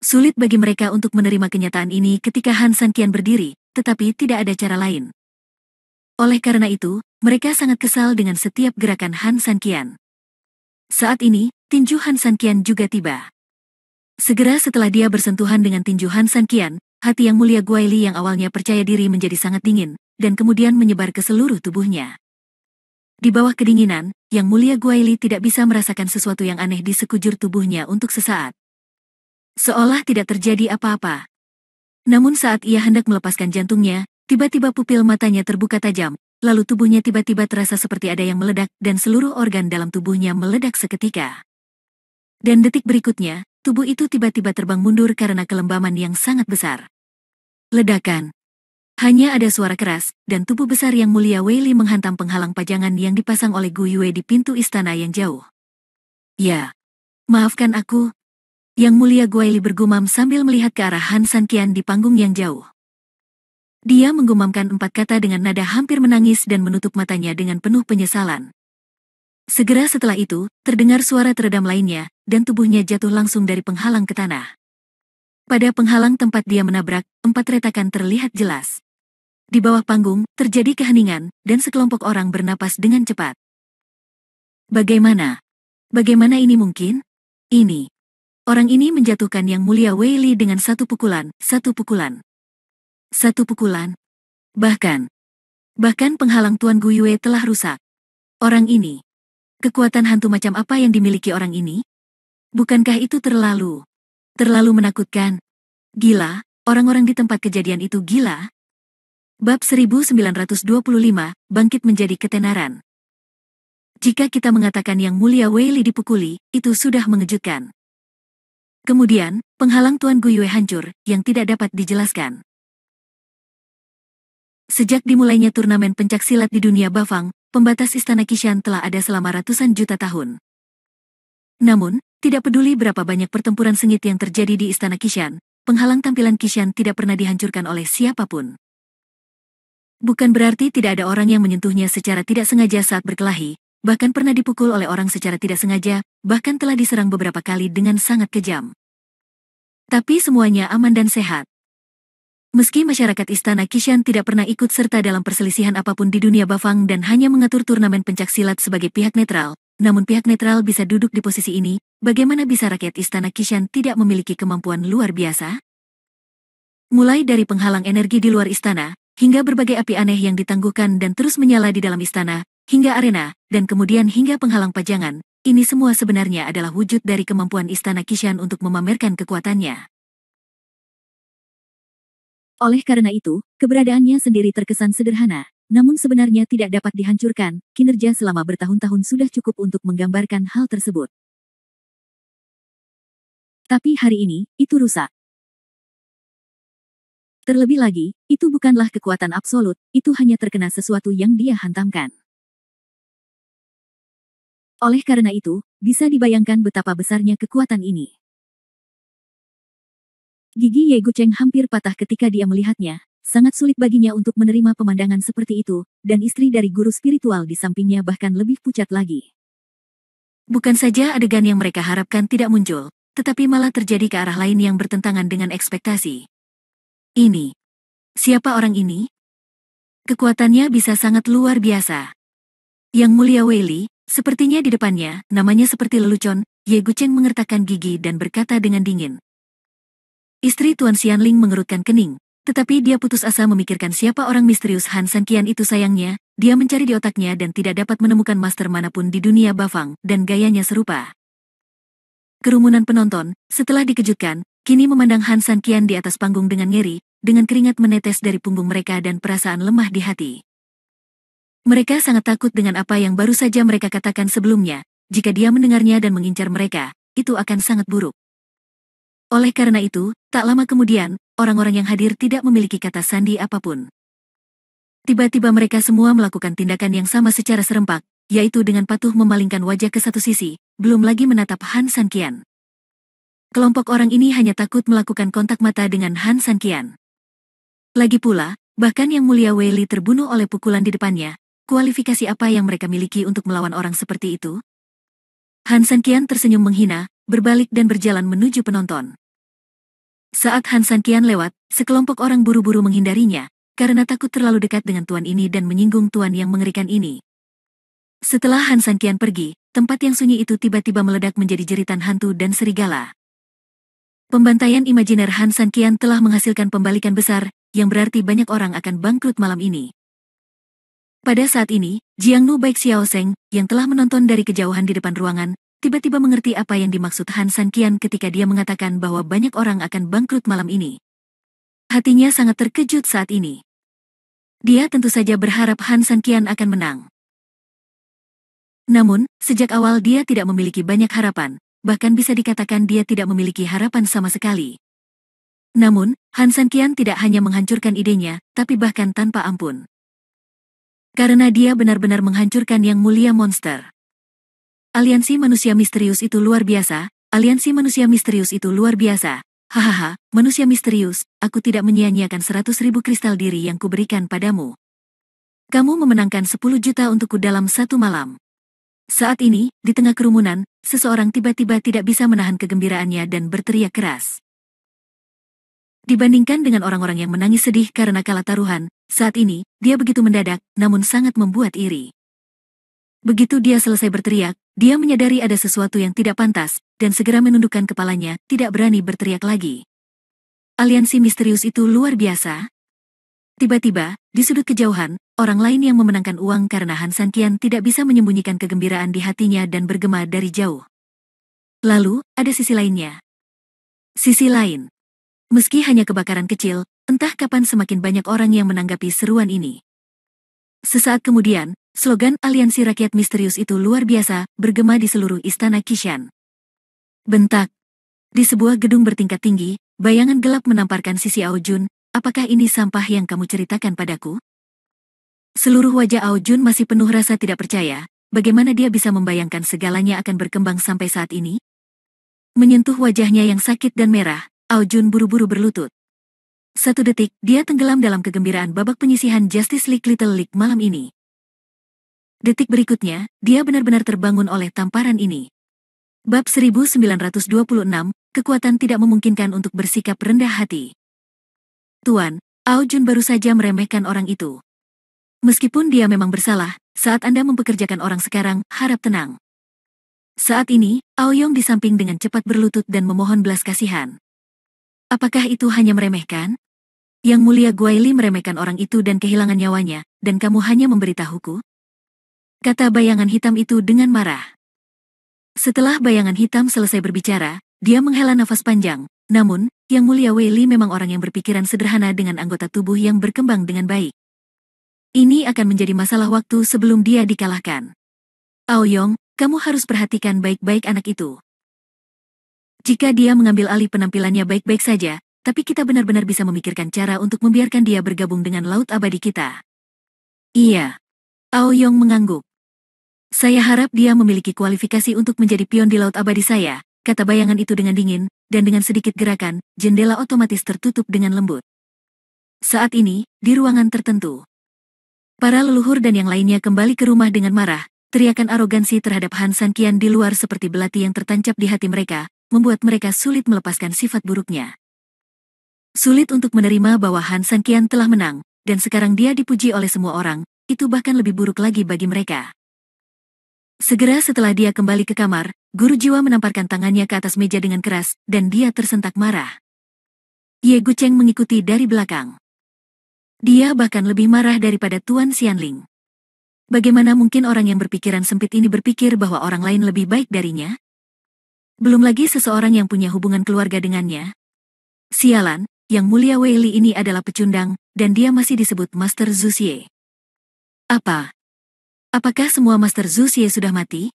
Sulit bagi mereka untuk menerima kenyataan ini ketika Han Sanqian berdiri, tetapi tidak ada cara lain. Oleh karena itu, mereka sangat kesal dengan setiap gerakan Han Sanqian. Saat ini, tinju Han Sanqian juga tiba. Segera setelah dia bersentuhan dengan tinju Han Sanqian, hati Yang Mulia Guaili yang awalnya percaya diri menjadi sangat dingin, dan kemudian menyebar ke seluruh tubuhnya. Di bawah kedinginan, Yang Mulia Guaili tidak bisa merasakan sesuatu yang aneh di sekujur tubuhnya untuk sesaat. Seolah tidak terjadi apa-apa. Namun saat ia hendak melepaskan jantungnya, tiba-tiba pupil matanya terbuka tajam, lalu tubuhnya tiba-tiba terasa seperti ada yang meledak dan seluruh organ dalam tubuhnya meledak seketika. Dan detik berikutnya, tubuh itu tiba-tiba terbang mundur karena kelembaman yang sangat besar. Ledakan. Hanya ada suara keras, dan tubuh besar Yang Mulia Weili menghantam penghalang pajangan yang dipasang oleh Gu Yue di pintu istana yang jauh. Ya, maafkan aku. Yang Mulia Guaili bergumam sambil melihat ke arah Han Sanqian di panggung yang jauh. Dia menggumamkan 4 kata dengan nada hampir menangis dan menutup matanya dengan penuh penyesalan. Segera setelah itu, terdengar suara teredam lainnya, dan tubuhnya jatuh langsung dari penghalang ke tanah. Pada penghalang tempat dia menabrak, 4 retakan terlihat jelas. Di bawah panggung, terjadi keheningan, dan sekelompok orang bernapas dengan cepat. Bagaimana? Bagaimana ini mungkin? Ini. Orang ini menjatuhkan Yang Mulia Weili dengan satu pukulan. Satu pukulan. Bahkan penghalang Tuan Gu Yue telah rusak. Orang ini. Kekuatan hantu macam apa yang dimiliki orang ini? Bukankah itu terlalu menakutkan? Gila, orang-orang di tempat kejadian itu gila. Bab 1925, bangkit menjadi ketenaran. Jika kita mengatakan Yang Mulia Weili dipukuli, itu sudah mengejutkan. Kemudian, penghalang Tuan Gu Yue hancur, yang tidak dapat dijelaskan. Sejak dimulainya turnamen pencaksilat di dunia Bafang, pembatas istana Qishan telah ada selama ratusan juta tahun. Namun, tidak peduli berapa banyak pertempuran sengit yang terjadi di istana Qishan, penghalang tampilan Qishan tidak pernah dihancurkan oleh siapapun. Bukan berarti tidak ada orang yang menyentuhnya secara tidak sengaja saat berkelahi, bahkan pernah dipukul oleh orang secara tidak sengaja, bahkan telah diserang beberapa kali dengan sangat kejam. Tapi semuanya aman dan sehat. Meski masyarakat istana Qishan tidak pernah ikut serta dalam perselisihan apapun di dunia Bafang dan hanya mengatur turnamen pencaksilat sebagai pihak netral, namun pihak netral bisa duduk di posisi ini, bagaimana bisa rakyat istana Qishan tidak memiliki kemampuan luar biasa? Mulai dari penghalang energi di luar istana, hingga berbagai api aneh yang ditangguhkan dan terus menyala di dalam istana, hingga arena, dan kemudian hingga penghalang pajangan, ini semua sebenarnya adalah wujud dari kemampuan istana Qishan untuk memamerkan kekuatannya. Oleh karena itu, keberadaannya sendiri terkesan sederhana, namun sebenarnya tidak dapat dihancurkan. Kinerja selama bertahun-tahun sudah cukup untuk menggambarkan hal tersebut. Tapi hari ini, itu rusak. Terlebih lagi, itu bukanlah kekuatan absolut, itu hanya terkena sesuatu yang dia hantamkan. Oleh karena itu, bisa dibayangkan betapa besarnya kekuatan ini. Gigi Ye Gucheng hampir patah ketika dia melihatnya, sangat sulit baginya untuk menerima pemandangan seperti itu, dan istri dari guru spiritual di sampingnya bahkan lebih pucat lagi. Bukan saja adegan yang mereka harapkan tidak muncul, tetapi malah terjadi ke arah lain yang bertentangan dengan ekspektasi. Ini. Siapa orang ini? Kekuatannya bisa sangat luar biasa. Yang Mulia Weili, sepertinya di depannya, namanya seperti lelucon, Ye Gucheng mengertakkan gigi dan berkata dengan dingin. Istri Tuan Xianling mengerutkan kening, tetapi dia putus asa memikirkan siapa orang misterius Han Sanqian itu sayangnya, dia mencari di otaknya dan tidak dapat menemukan master manapun di dunia Bafang, dan gayanya serupa. Kerumunan penonton, setelah dikejutkan, kini memandang Han Sanqian di atas panggung dengan ngeri, dengan keringat menetes dari punggung mereka dan perasaan lemah di hati. Mereka sangat takut dengan apa yang baru saja mereka katakan sebelumnya, jika dia mendengarnya dan mengincar mereka, itu akan sangat buruk. Oleh karena itu, tak lama kemudian, orang-orang yang hadir tidak memiliki kata sandi apapun. Tiba-tiba mereka semua melakukan tindakan yang sama secara serempak, yaitu dengan patuh memalingkan wajah ke satu sisi, belum lagi menatap Han Sanqian. Kelompok orang ini hanya takut melakukan kontak mata dengan Han Sanqian. Lagi pula, bahkan Yang Mulia Wei Li terbunuh oleh pukulan di depannya, kualifikasi apa yang mereka miliki untuk melawan orang seperti itu? Han Sanqian tersenyum menghina, berbalik dan berjalan menuju penonton. Saat Han Sanqian lewat, sekelompok orang buru-buru menghindarinya, karena takut terlalu dekat dengan tuan ini dan menyinggung tuan yang mengerikan ini. Setelah Han Sanqian pergi, tempat yang sunyi itu tiba-tiba meledak menjadi jeritan hantu dan serigala. Pembantaian imajiner Han Sanqian telah menghasilkan pembalikan besar, yang berarti banyak orang akan bangkrut malam ini. Pada saat ini, Jiangnu Baik Xiaoseng, yang telah menonton dari kejauhan di depan ruangan, tiba-tiba mengerti apa yang dimaksud Han Sanqian ketika dia mengatakan bahwa banyak orang akan bangkrut malam ini. Hatinya sangat terkejut saat ini. Dia tentu saja berharap Han Sanqian akan menang. Namun, sejak awal dia tidak memiliki banyak harapan, bahkan bisa dikatakan dia tidak memiliki harapan sama sekali. Namun, Han Sanqian tidak hanya menghancurkan idenya, tapi bahkan tanpa ampun. Karena dia benar-benar menghancurkan Yang Mulia Monster. Aliansi manusia misterius itu luar biasa, aliansi manusia misterius itu luar biasa. Hahaha, manusia misterius, aku tidak menyia-nyiakan 100.000 kristal diri yang kuberikan padamu. Kamu memenangkan 10 juta untukku dalam satu malam. Saat ini, di tengah kerumunan, seseorang tiba-tiba tidak bisa menahan kegembiraannya dan berteriak keras. Dibandingkan dengan orang-orang yang menangis sedih karena kalah taruhan, saat ini, dia begitu mendadak, namun sangat membuat iri. Begitu dia selesai berteriak, dia menyadari ada sesuatu yang tidak pantas, dan segera menundukkan kepalanya, tidak berani berteriak lagi. Aliansi misterius itu luar biasa. Tiba-tiba, di sudut kejauhan, orang lain yang memenangkan uang karena Han Sanqian tidak bisa menyembunyikan kegembiraan di hatinya dan bergema dari jauh. Lalu, ada sisi lainnya. Sisi lain. Meski hanya kebakaran kecil, entah kapan semakin banyak orang yang menanggapi seruan ini. Sesaat kemudian, slogan aliansi rakyat misterius itu luar biasa, bergema di seluruh istana Qishan. Bentak. Di sebuah gedung bertingkat tinggi, bayangan gelap menamparkan sisi Ao Jun. Apakah ini sampah yang kamu ceritakan padaku? Seluruh wajah Ao Jun masih penuh rasa tidak percaya, bagaimana dia bisa membayangkan segalanya akan berkembang sampai saat ini? Menyentuh wajahnya yang sakit dan merah, Ao Jun buru-buru berlutut. Satu detik, dia tenggelam dalam kegembiraan babak penyisihan Justice League Little League malam ini. Detik berikutnya, dia benar-benar terbangun oleh tamparan ini. Bab 1926, kekuatan tidak memungkinkan untuk bersikap rendah hati. Tuan, Ao Jun baru saja meremehkan orang itu. Meskipun dia memang bersalah, saat Anda mempekerjakan orang sekarang, harap tenang. Saat ini, Ao Yong di samping dengan cepat berlutut dan memohon belas kasihan. Apakah itu hanya meremehkan? Yang Mulia Guaili meremehkan orang itu dan kehilangan nyawanya, dan kamu hanya memberitahuku? Kata bayangan hitam itu dengan marah. Setelah bayangan hitam selesai berbicara, dia menghela nafas panjang. Namun, Yang Mulia Wei Li memang orang yang berpikiran sederhana dengan anggota tubuh yang berkembang dengan baik. Ini akan menjadi masalah waktu sebelum dia dikalahkan. Ao Yong, kamu harus perhatikan baik-baik anak itu. Jika dia mengambil alih penampilannya baik-baik saja, tapi kita benar-benar bisa memikirkan cara untuk membiarkan dia bergabung dengan Laut Abadi kita. Iya. Ao Yong mengangguk. Saya harap dia memiliki kualifikasi untuk menjadi pion di Laut Abadi saya, kata bayangan itu dengan dingin, dan dengan sedikit gerakan, jendela otomatis tertutup dengan lembut. Saat ini, di ruangan tertentu, para leluhur dan yang lainnya kembali ke rumah dengan marah. Teriakan arogansi terhadap Han Sanqian di luar seperti belati yang tertancap di hati mereka, membuat mereka sulit melepaskan sifat buruknya. Sulit untuk menerima bahwa Han Sanqian telah menang, dan sekarang dia dipuji oleh semua orang, itu bahkan lebih buruk lagi bagi mereka. Segera setelah dia kembali ke kamar, guru jiwa menamparkan tangannya ke atas meja dengan keras, dan dia tersentak marah. Ye Gucheng mengikuti dari belakang. Dia bahkan lebih marah daripada Tuan Xianling. Bagaimana mungkin orang yang berpikiran sempit ini berpikir bahwa orang lain lebih baik darinya? Belum lagi seseorang yang punya hubungan keluarga dengannya. Sialan, Yang Mulia Wei Li ini adalah pecundang, dan dia masih disebut Master Zhu Xie. Apa? Apakah semua Master Zhu Xie sudah mati?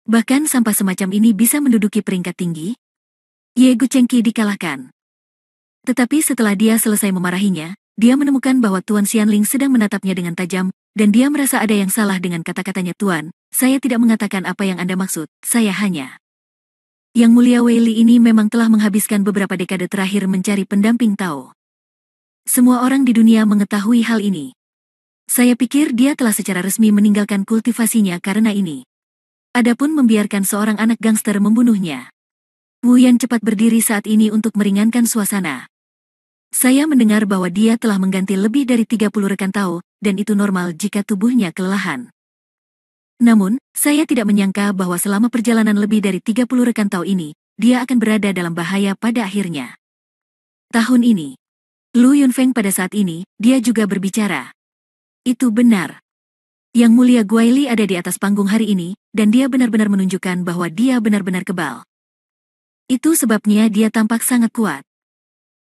Bahkan sampah semacam ini bisa menduduki peringkat tinggi? Ye Guchengqi dikalahkan. Tetapi setelah dia selesai memarahinya, dia menemukan bahwa Tuan Xianling sedang menatapnya dengan tajam, dan dia merasa ada yang salah dengan kata-katanya. Tuan, saya tidak mengatakan apa yang Anda maksud, saya hanya... Yang Mulia Wei Li ini memang telah menghabiskan beberapa dekade terakhir mencari pendamping Tao. Semua orang di dunia mengetahui hal ini. Saya pikir dia telah secara resmi meninggalkan kultivasinya karena ini. Adapun membiarkan seorang anak gangster membunuhnya. Wu Yan cepat berdiri saat ini untuk meringankan suasana. Saya mendengar bahwa dia telah mengganti lebih dari 30 rekan Tao, dan itu normal jika tubuhnya kelelahan. Namun, saya tidak menyangka bahwa selama perjalanan lebih dari 30 rekan Tao ini, dia akan berada dalam bahaya pada akhirnya. Tahun ini, Lu Yunfeng pada saat ini, dia juga berbicara. Itu benar. Yang Mulia Guaili ada di atas panggung hari ini, dan dia benar-benar menunjukkan bahwa dia benar-benar kebal. Itu sebabnya dia tampak sangat kuat.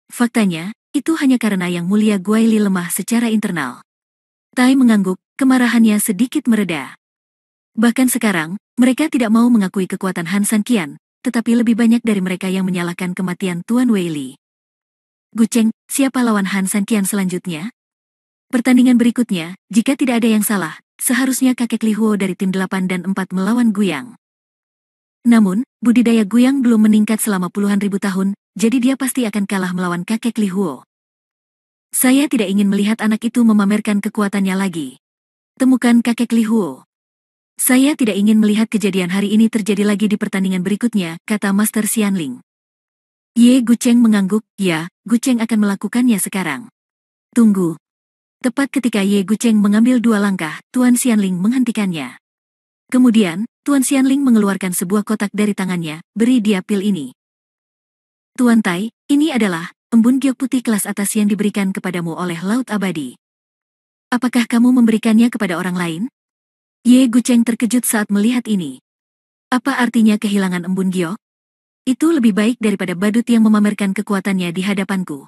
Faktanya, itu hanya karena Yang Mulia Guaili lemah secara internal. Tai mengangguk, kemarahannya sedikit mereda. Bahkan sekarang, mereka tidak mau mengakui kekuatan Han San Qian, tetapi lebih banyak dari mereka yang menyalahkan kematian Tuan Wei Li. Gu Cheng, siapa lawan Han San Qian selanjutnya? Pertandingan berikutnya, jika tidak ada yang salah, seharusnya kakek Li Huo dari tim 8 dan 4 melawan Guyang. Namun, budidaya Guyang belum meningkat selama puluhan ribu tahun, jadi dia pasti akan kalah melawan kakek Li Huo. Saya tidak ingin melihat anak itu memamerkan kekuatannya lagi. Temukan kakek Li Huo. Saya tidak ingin melihat kejadian hari ini terjadi lagi di pertandingan berikutnya, kata Master Xianling. Ye Gu Cheng mengangguk, ya, Gu Cheng akan melakukannya sekarang. Tunggu. Tepat ketika Ye Gu Cheng mengambil 2 langkah, Tuan Xianling menghentikannya. Kemudian, Tuan Xianling mengeluarkan sebuah kotak dari tangannya, beri dia pil ini. Tuan Tai, ini adalah embun giok putih kelas atas yang diberikan kepadamu oleh Laut Abadi. Apakah kamu memberikannya kepada orang lain? Ye Gu Cheng terkejut saat melihat ini. Apa artinya kehilangan embun giok? Itu lebih baik daripada badut yang memamerkan kekuatannya di hadapanku.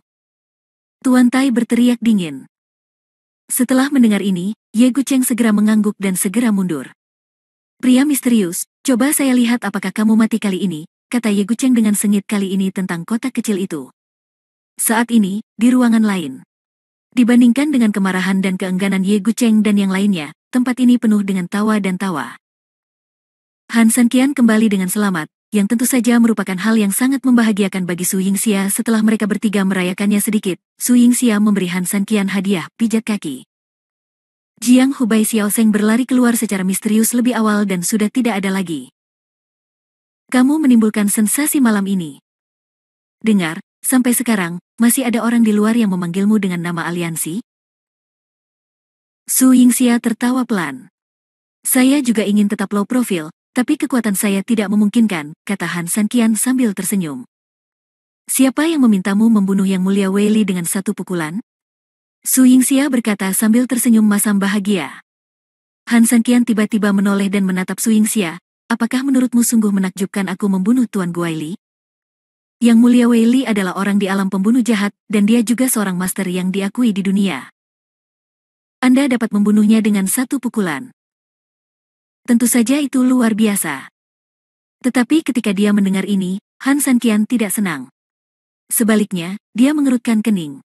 Tuan Tai berteriak dingin. Setelah mendengar ini, Ye Gu Cheng segera mengangguk dan segera mundur. Pria misterius, coba saya lihat apakah kamu mati kali ini, kata Ye Gu Cheng dengan sengit kali ini tentang kotak kecil itu. Saat ini, di ruangan lain. Dibandingkan dengan kemarahan dan keengganan Ye Gu Cheng dan yang lainnya, tempat ini penuh dengan tawa dan tawa. Han San Qian kembali dengan selamat, yang tentu saja merupakan hal yang sangat membahagiakan bagi Su Yingxia. Setelah mereka bertiga merayakannya sedikit, Su Yingxia memberi Han San Qian hadiah pijat kaki. Jiang Hubai Xiaoseng berlari keluar secara misterius lebih awal dan sudah tidak ada lagi. Kamu menimbulkan sensasi malam ini. Dengar, sampai sekarang, masih ada orang di luar yang memanggilmu dengan nama aliansi? Su Yingxia tertawa pelan. Saya juga ingin tetap low profile, tapi kekuatan saya tidak memungkinkan, kata Han San Qian sambil tersenyum. Siapa yang memintamu membunuh Yang Mulia Wei Li dengan 1 pukulan? Su Yingxia berkata sambil tersenyum masam bahagia. Han San Qian tiba-tiba menoleh dan menatap Su Yingxia, apakah menurutmu sungguh menakjubkan aku membunuh Tuan Guai Li? Yang Mulia Wei Li adalah orang di alam pembunuh jahat, dan dia juga seorang master yang diakui di dunia. Anda dapat membunuhnya dengan 1 pukulan. Tentu saja itu luar biasa. Tetapi ketika dia mendengar ini, Han San Qian tidak senang. Sebaliknya, dia mengerutkan kening.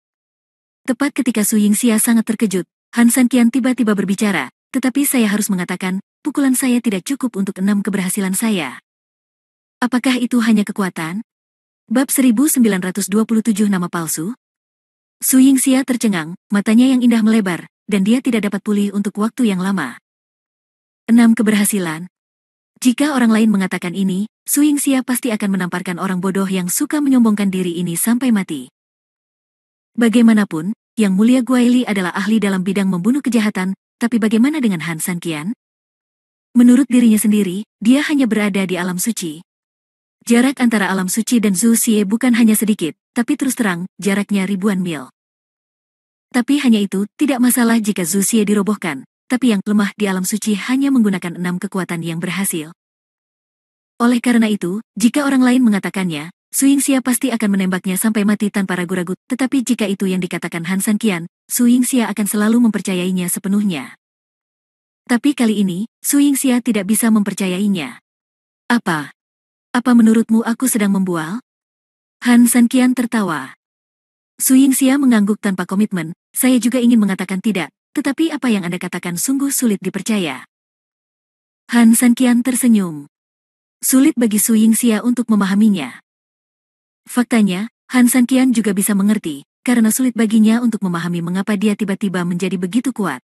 Tepat ketika Su Yingxia sangat terkejut, Han San Qian tiba-tiba berbicara, tetapi saya harus mengatakan, pukulan saya tidak cukup untuk 6 keberhasilan saya. Apakah itu hanya kekuatan? Bab 1927 Nama palsu? Su Yingxia tercengang, matanya yang indah melebar, dan dia tidak dapat pulih untuk waktu yang lama. 6 keberhasilan. Jika orang lain mengatakan ini, Su Yingxia pasti akan menamparkan orang bodoh yang suka menyombongkan diri ini sampai mati. Bagaimanapun, Yang Mulia Guai Li adalah ahli dalam bidang membunuh kejahatan, tapi bagaimana dengan Han San Qian? Menurut dirinya sendiri, dia hanya berada di alam suci. Jarak antara alam suci dan Zhu Xie bukan hanya sedikit, tapi terus terang, jaraknya ribuan mil. Tapi hanya itu, tidak masalah jika Zhu Xie dirobohkan. Tapi yang lemah di alam suci hanya menggunakan 6 kekuatan yang berhasil. Oleh karena itu, jika orang lain mengatakannya, Su Yingxia pasti akan menembaknya sampai mati tanpa ragu-ragu, tetapi jika itu yang dikatakan Han San Qian, Su Yingxia akan selalu mempercayainya sepenuhnya. Tapi kali ini, Su Yingxia tidak bisa mempercayainya. Apa? Apa menurutmu aku sedang membual? Han San Qian tertawa. Su Yingxia mengangguk tanpa komitmen, saya juga ingin mengatakan tidak, tetapi apa yang Anda katakan sungguh sulit dipercaya. Han Sanqian tersenyum. Sulit bagi Su Yingxia untuk memahaminya. Faktanya, Han Sanqian juga bisa mengerti, karena sulit baginya untuk memahami mengapa dia tiba-tiba menjadi begitu kuat.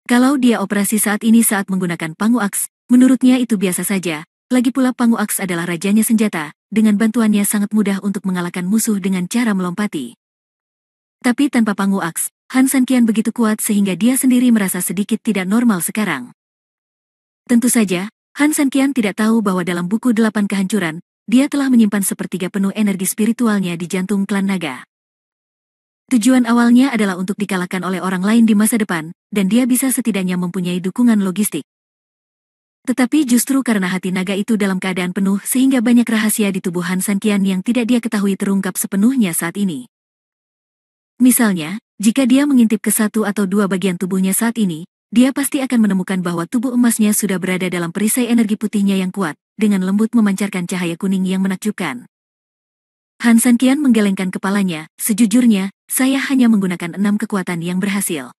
Kalau dia operasi saat ini saat menggunakan Pangu Aks, menurutnya itu biasa saja. Lagi pula Pangu Aks adalah rajanya senjata, dengan bantuannya sangat mudah untuk mengalahkan musuh dengan cara melompati. Tapi tanpa Pangu Aks, Han Sanqian begitu kuat sehingga dia sendiri merasa sedikit tidak normal sekarang. Tentu saja, Han Sanqian tidak tahu bahwa dalam buku 8 kehancuran, dia telah menyimpan sepertiga penuh energi spiritualnya di jantung klan naga. Tujuan awalnya adalah untuk dikalahkan oleh orang lain di masa depan, dan dia bisa setidaknya mempunyai dukungan logistik. Tetapi justru karena hati naga itu dalam keadaan penuh sehingga banyak rahasia di tubuh Han Sanqian yang tidak dia ketahui terungkap sepenuhnya saat ini. Misalnya, jika dia mengintip ke satu atau dua bagian tubuhnya saat ini, dia pasti akan menemukan bahwa tubuh emasnya sudah berada dalam perisai energi putihnya yang kuat, dengan lembut memancarkan cahaya kuning yang menakjubkan. Han Sanqian menggelengkan kepalanya, sejujurnya, saya hanya menggunakan 6 kekuatan yang berhasil.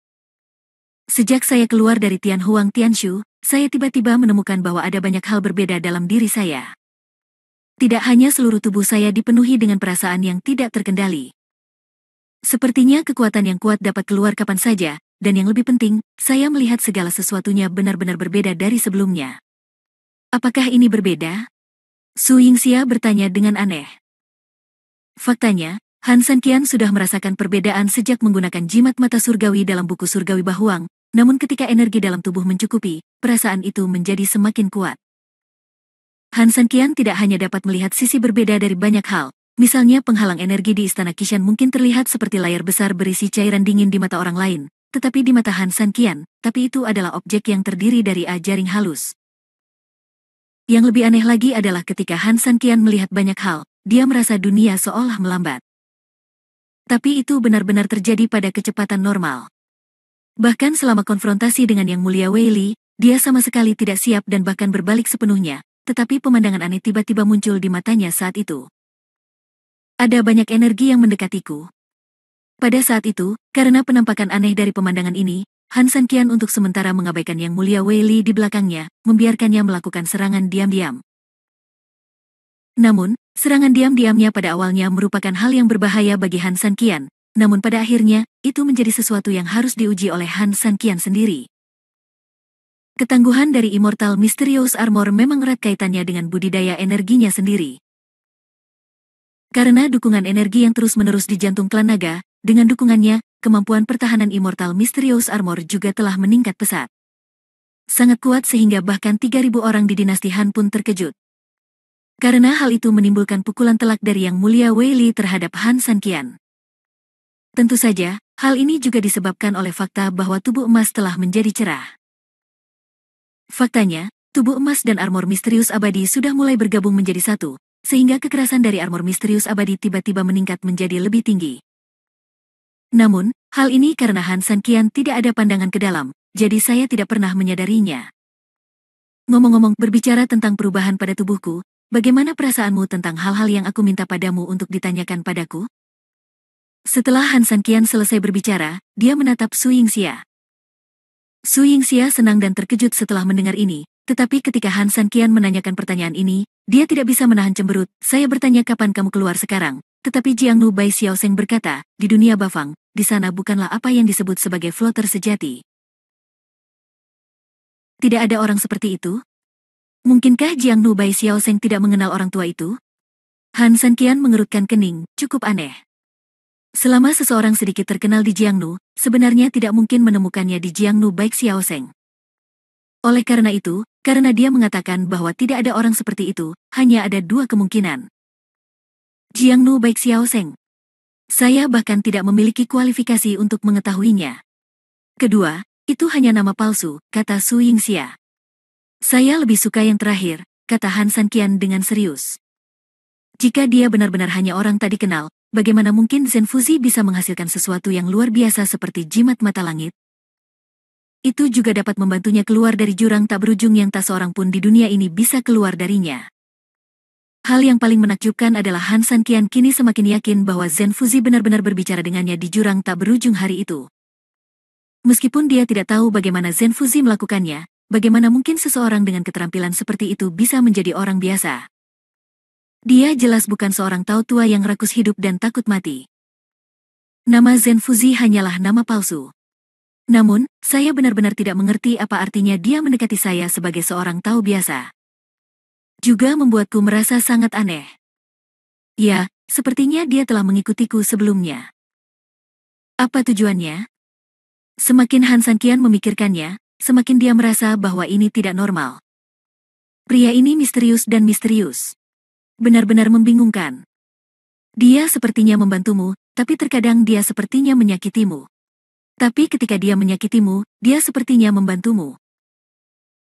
Sejak saya keluar dari Tianhuang Tianshu, saya tiba-tiba menemukan bahwa ada banyak hal berbeda dalam diri saya. Tidak hanya seluruh tubuh saya dipenuhi dengan perasaan yang tidak terkendali. Sepertinya kekuatan yang kuat dapat keluar kapan saja, dan yang lebih penting, saya melihat segala sesuatunya benar-benar berbeda dari sebelumnya. Apakah ini berbeda? Su Yingxia bertanya dengan aneh. Faktanya, Han Sanqian sudah merasakan perbedaan sejak menggunakan jimat mata surgawi dalam buku surgawi Bahuang, namun ketika energi dalam tubuh mencukupi, perasaan itu menjadi semakin kuat. Han Sanqian tidak hanya dapat melihat sisi berbeda dari banyak hal, misalnya penghalang energi di Istana Qishan mungkin terlihat seperti layar besar berisi cairan dingin di mata orang lain, tetapi di mata Han Sanqian, tapi itu adalah objek yang terdiri dari jaring halus. Yang lebih aneh lagi adalah ketika Han Sanqian melihat banyak hal, dia merasa dunia seolah melambat. Tapi itu benar-benar terjadi pada kecepatan normal. Bahkan selama konfrontasi dengan Yang Mulia Wei Li, dia sama sekali tidak siap dan bahkan berbalik sepenuhnya, tetapi pemandangan aneh tiba-tiba muncul di matanya saat itu. Ada banyak energi yang mendekatiku. Pada saat itu, karena penampakan aneh dari pemandangan ini, Han Sanqian untuk sementara mengabaikan Yang Mulia Wei Li di belakangnya, membiarkannya melakukan serangan diam-diam. Namun, serangan diam-diamnya pada awalnya merupakan hal yang berbahaya bagi Han Sanqian, namun pada akhirnya, itu menjadi sesuatu yang harus diuji oleh Han Sanqian sendiri. Ketangguhan dari Immortal Mysterious Armor memang erat kaitannya dengan budidaya energinya sendiri. Karena dukungan energi yang terus-menerus di jantung klan naga, dengan dukungannya, kemampuan pertahanan Immortal Mysterious Armor juga telah meningkat pesat. Sangat kuat sehingga bahkan 3.000 orang di dinasti Han pun terkejut. Karena hal itu menimbulkan pukulan telak dari Yang Mulia Wei Li terhadap Han Sanqian. Tentu saja, hal ini juga disebabkan oleh fakta bahwa tubuh emas telah menjadi cerah. Faktanya, tubuh emas dan armor misterius abadi sudah mulai bergabung menjadi satu, sehingga kekerasan dari armor misterius abadi tiba-tiba meningkat menjadi lebih tinggi. Namun, hal ini karena Han Sanqian tidak ada pandangan ke dalam, jadi saya tidak pernah menyadarinya. Ngomong-ngomong, berbicara tentang perubahan pada tubuhku, bagaimana perasaanmu tentang hal-hal yang aku minta padamu untuk ditanyakan padaku? Setelah Han Sanqian selesai berbicara, dia menatap Su Yingxia. Su Yingxia senang dan terkejut setelah mendengar ini, tetapi ketika Han Sanqian menanyakan pertanyaan ini, dia tidak bisa menahan cemberut. Saya bertanya kapan kamu keluar sekarang, tetapi Jiangnu Bai Xiaoseng berkata, di dunia Bafang, di sana bukanlah apa yang disebut sebagai floater sejati. Tidak ada orang seperti itu? Mungkinkah Jiangnu Bai Xiaoseng tidak mengenal orang tua itu? Han Sanqian mengerutkan kening, cukup aneh. Selama seseorang sedikit terkenal di Jiangnu, sebenarnya tidak mungkin menemukannya di Jiangnu Bai Xiaoseng. Oleh karena itu, karena dia mengatakan bahwa tidak ada orang seperti itu, hanya ada dua kemungkinan. Jiangnu Bai Xiaoseng. Saya bahkan tidak memiliki kualifikasi untuk mengetahuinya. Kedua, itu hanya nama palsu, kata Su Yingxia. Saya lebih suka yang terakhir, kata Han Sanqian dengan serius. Jika dia benar-benar hanya orang tak dikenal, bagaimana mungkin Zen Fuzi bisa menghasilkan sesuatu yang luar biasa seperti jimat mata langit? Itu juga dapat membantunya keluar dari jurang tak berujung yang tak seorang pun di dunia ini bisa keluar darinya. Hal yang paling menakjubkan adalah Han Sanqian kini semakin yakin bahwa Zen Fuzi benar-benar berbicara dengannya di jurang tak berujung hari itu. Meskipun dia tidak tahu bagaimana Zenfuzi melakukannya, bagaimana mungkin seseorang dengan keterampilan seperti itu bisa menjadi orang biasa? Dia jelas bukan seorang tahu tua yang rakus hidup dan takut mati. Nama Zenfuzi hanyalah nama palsu. Namun, saya benar-benar tidak mengerti apa artinya dia mendekati saya sebagai seorang tahu biasa. Juga membuatku merasa sangat aneh. Ya, sepertinya dia telah mengikutiku sebelumnya. Apa tujuannya? Semakin Han Sanqian memikirkannya, semakin dia merasa bahwa ini tidak normal. Pria ini misterius dan misterius. Benar-benar membingungkan. Dia sepertinya membantumu, tapi terkadang dia sepertinya menyakitimu. Tapi ketika dia menyakitimu, dia sepertinya membantumu.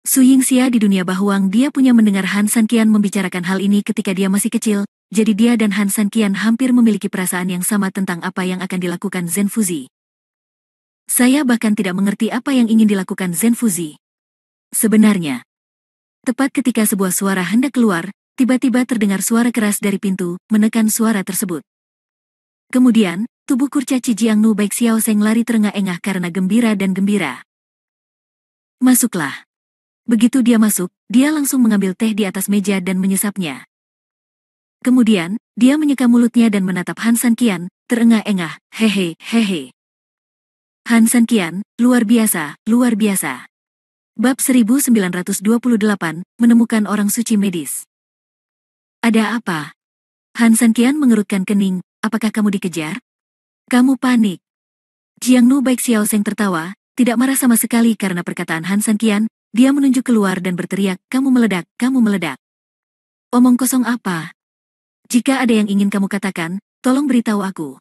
Su Yingxia di dunia Bahuang dia punya mendengar Han Sanqian membicarakan hal ini ketika dia masih kecil, jadi dia dan Han Sanqian hampir memiliki perasaan yang sama tentang apa yang akan dilakukan Zenfuzi. Saya bahkan tidak mengerti apa yang ingin dilakukan Zenfuzi. Sebenarnya, tepat ketika sebuah suara hendak keluar, tiba-tiba terdengar suara keras dari pintu, menekan suara tersebut. Kemudian, tubuh kurcaci Jiangnu Baik Xiao Seng lari terengah-engah karena gembira dan gembira. Masuklah. Begitu dia masuk, dia langsung mengambil teh di atas meja dan menyesapnya. Kemudian, dia menyeka mulutnya dan menatap Han Sanqian, terengah-engah, hehe, hehe. Han Sanqian, luar biasa, luar biasa. Bab 1928, menemukan orang suci medis. Ada apa? Han Sanqian mengerutkan kening, apakah kamu dikejar? Kamu panik. Jiangnu Baik Xiao Seng tertawa, tidak marah sama sekali karena perkataan Han Sanqian, dia menunjuk keluar dan berteriak, kamu meledak, kamu meledak. Omong kosong apa? Jika ada yang ingin kamu katakan, tolong beritahu aku.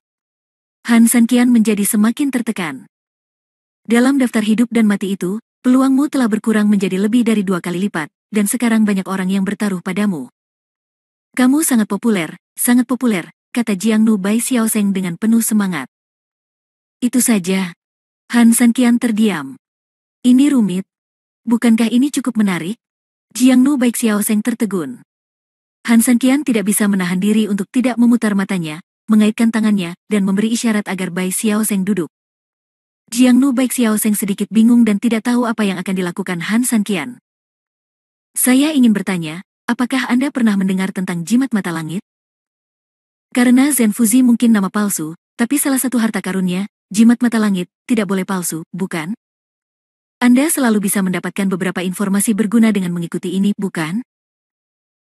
Han Sanqian menjadi semakin tertekan. Dalam daftar hidup dan mati itu, peluangmu telah berkurang menjadi lebih dari 2 kali lipat, dan sekarang banyak orang yang bertaruh padamu. Kamu sangat populer, kata Jiangnu Bai Xiao Seng dengan penuh semangat. Itu saja. Han Sanqian terdiam. Ini rumit. Bukankah ini cukup menarik? Jiangnu Bai Xiao Seng tertegun. Han Sanqian tidak bisa menahan diri untuk tidak memutar matanya, mengaitkan tangannya, dan memberi isyarat agar Bai Xiao Seng duduk. Jiangnu Baik Xiao Seng sedikit bingung dan tidak tahu apa yang akan dilakukan Han Sanqian. Saya ingin bertanya, apakah Anda pernah mendengar tentang jimat mata langit? Karena Zenfuzi mungkin nama palsu, tapi salah satu harta karunnya, jimat mata langit, tidak boleh palsu, bukan? Anda selalu bisa mendapatkan beberapa informasi berguna dengan mengikuti ini, bukan?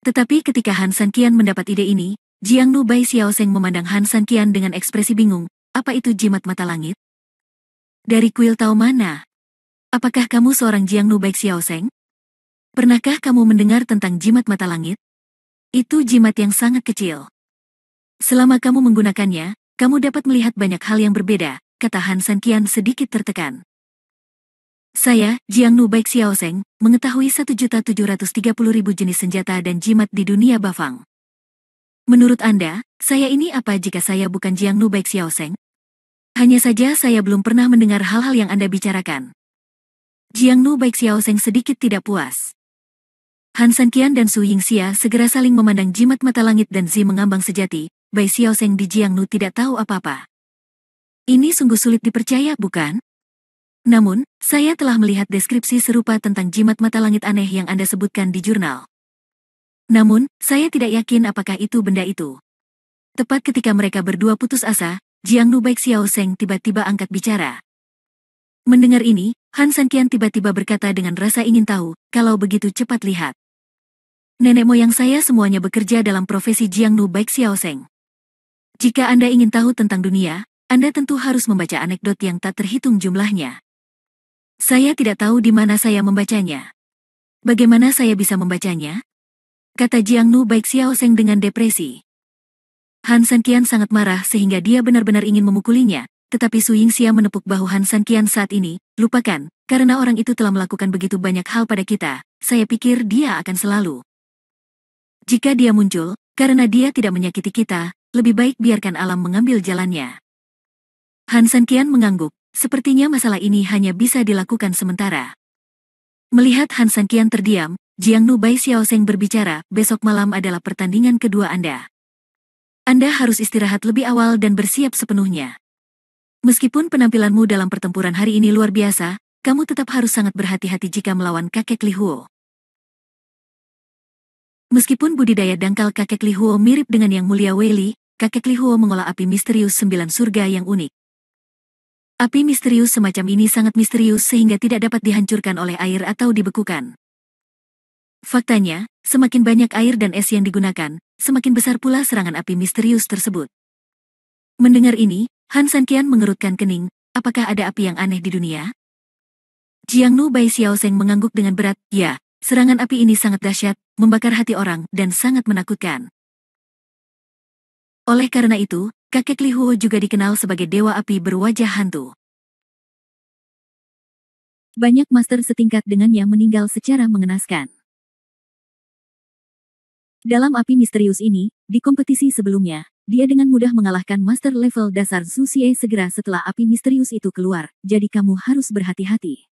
Tetapi ketika Han Sanqian mendapat ide ini, Jiangnu Bai Xiao Seng memandang Han Sanqian dengan ekspresi bingung, apa itu jimat mata langit? Dari kuil tahu mana? Apakah kamu seorang Jiangnu Baik Xiao Seng? Pernahkah kamu mendengar tentang jimat mata langit? Itu jimat yang sangat kecil. Selama kamu menggunakannya, kamu dapat melihat banyak hal yang berbeda, kata Han Sanqian sedikit tertekan. Saya, Jiangnu Baik Xiao Seng, mengetahui 1.730.000 jenis senjata dan jimat di dunia Bafang. Menurut Anda, saya ini apa jika saya bukan Jiangnu Baik Xiao Seng? Hanya saja saya belum pernah mendengar hal-hal yang Anda bicarakan. Jiangnu Baik Xiao Seng sedikit tidak puas. Han Sanqian dan Su Yingxia segera saling memandang jimat mata langit dan Zi mengambang sejati, Bai Xiao Seng di Jiangnu tidak tahu apa-apa. Ini sungguh sulit dipercaya, bukan? Namun, saya telah melihat deskripsi serupa tentang jimat mata langit aneh yang Anda sebutkan di jurnal. Namun, saya tidak yakin apakah itu benda itu. Tepat ketika mereka berdua putus asa, Jiangnu Baik Xiao Seng tiba-tiba angkat bicara. Mendengar ini, Han Sanqian tiba-tiba berkata dengan rasa ingin tahu, kalau begitu cepat lihat. Nenek moyang saya semuanya bekerja dalam profesi Jiangnu Baik Xiao Seng. Jika Anda ingin tahu tentang dunia, Anda tentu harus membaca anekdot yang tak terhitung jumlahnya. Saya tidak tahu di mana saya membacanya. Bagaimana saya bisa membacanya? Kata Jiangnu Baik Xiao Seng dengan depresi. Han Sanqian sangat marah sehingga dia benar-benar ingin memukulinya, tetapi Su Yingxia menepuk bahu Han Sanqian saat ini, lupakan, karena orang itu telah melakukan begitu banyak hal pada kita, saya pikir dia akan selalu. Jika dia muncul, karena dia tidak menyakiti kita, lebih baik biarkan alam mengambil jalannya. Han Sanqian mengangguk, sepertinya masalah ini hanya bisa dilakukan sementara. Melihat Han Sanqian terdiam, Jiangnu Bai Xiao Seng berbicara, besok malam adalah pertandingan kedua Anda. Anda harus istirahat lebih awal dan bersiap sepenuhnya. Meskipun penampilanmu dalam pertempuran hari ini luar biasa, kamu tetap harus sangat berhati-hati jika melawan kakek Li Huo. Meskipun budidaya dangkal kakek Li Huo mirip dengan yang mulia Wei Li, kakek Li Huo mengolah api misterius 9 surga yang unik. Api misterius semacam ini sangat misterius sehingga tidak dapat dihancurkan oleh air atau dibekukan. Faktanya, semakin banyak air dan es yang digunakan, semakin besar pula serangan api misterius tersebut. Mendengar ini, Han Sanqian mengerutkan kening. Apakah ada api yang aneh di dunia? Jiangnu Bai Xiaoseng mengangguk dengan berat. Ya, serangan api ini sangat dahsyat, membakar hati orang, dan sangat menakutkan. Oleh karena itu, kakek Li Huo juga dikenal sebagai dewa api berwajah hantu. Banyak master setingkat dengannya meninggal secara mengenaskan. Dalam api misterius ini, di kompetisi sebelumnya, dia dengan mudah mengalahkan master level dasar Zhu Xie segera setelah api misterius itu keluar, jadi kamu harus berhati-hati.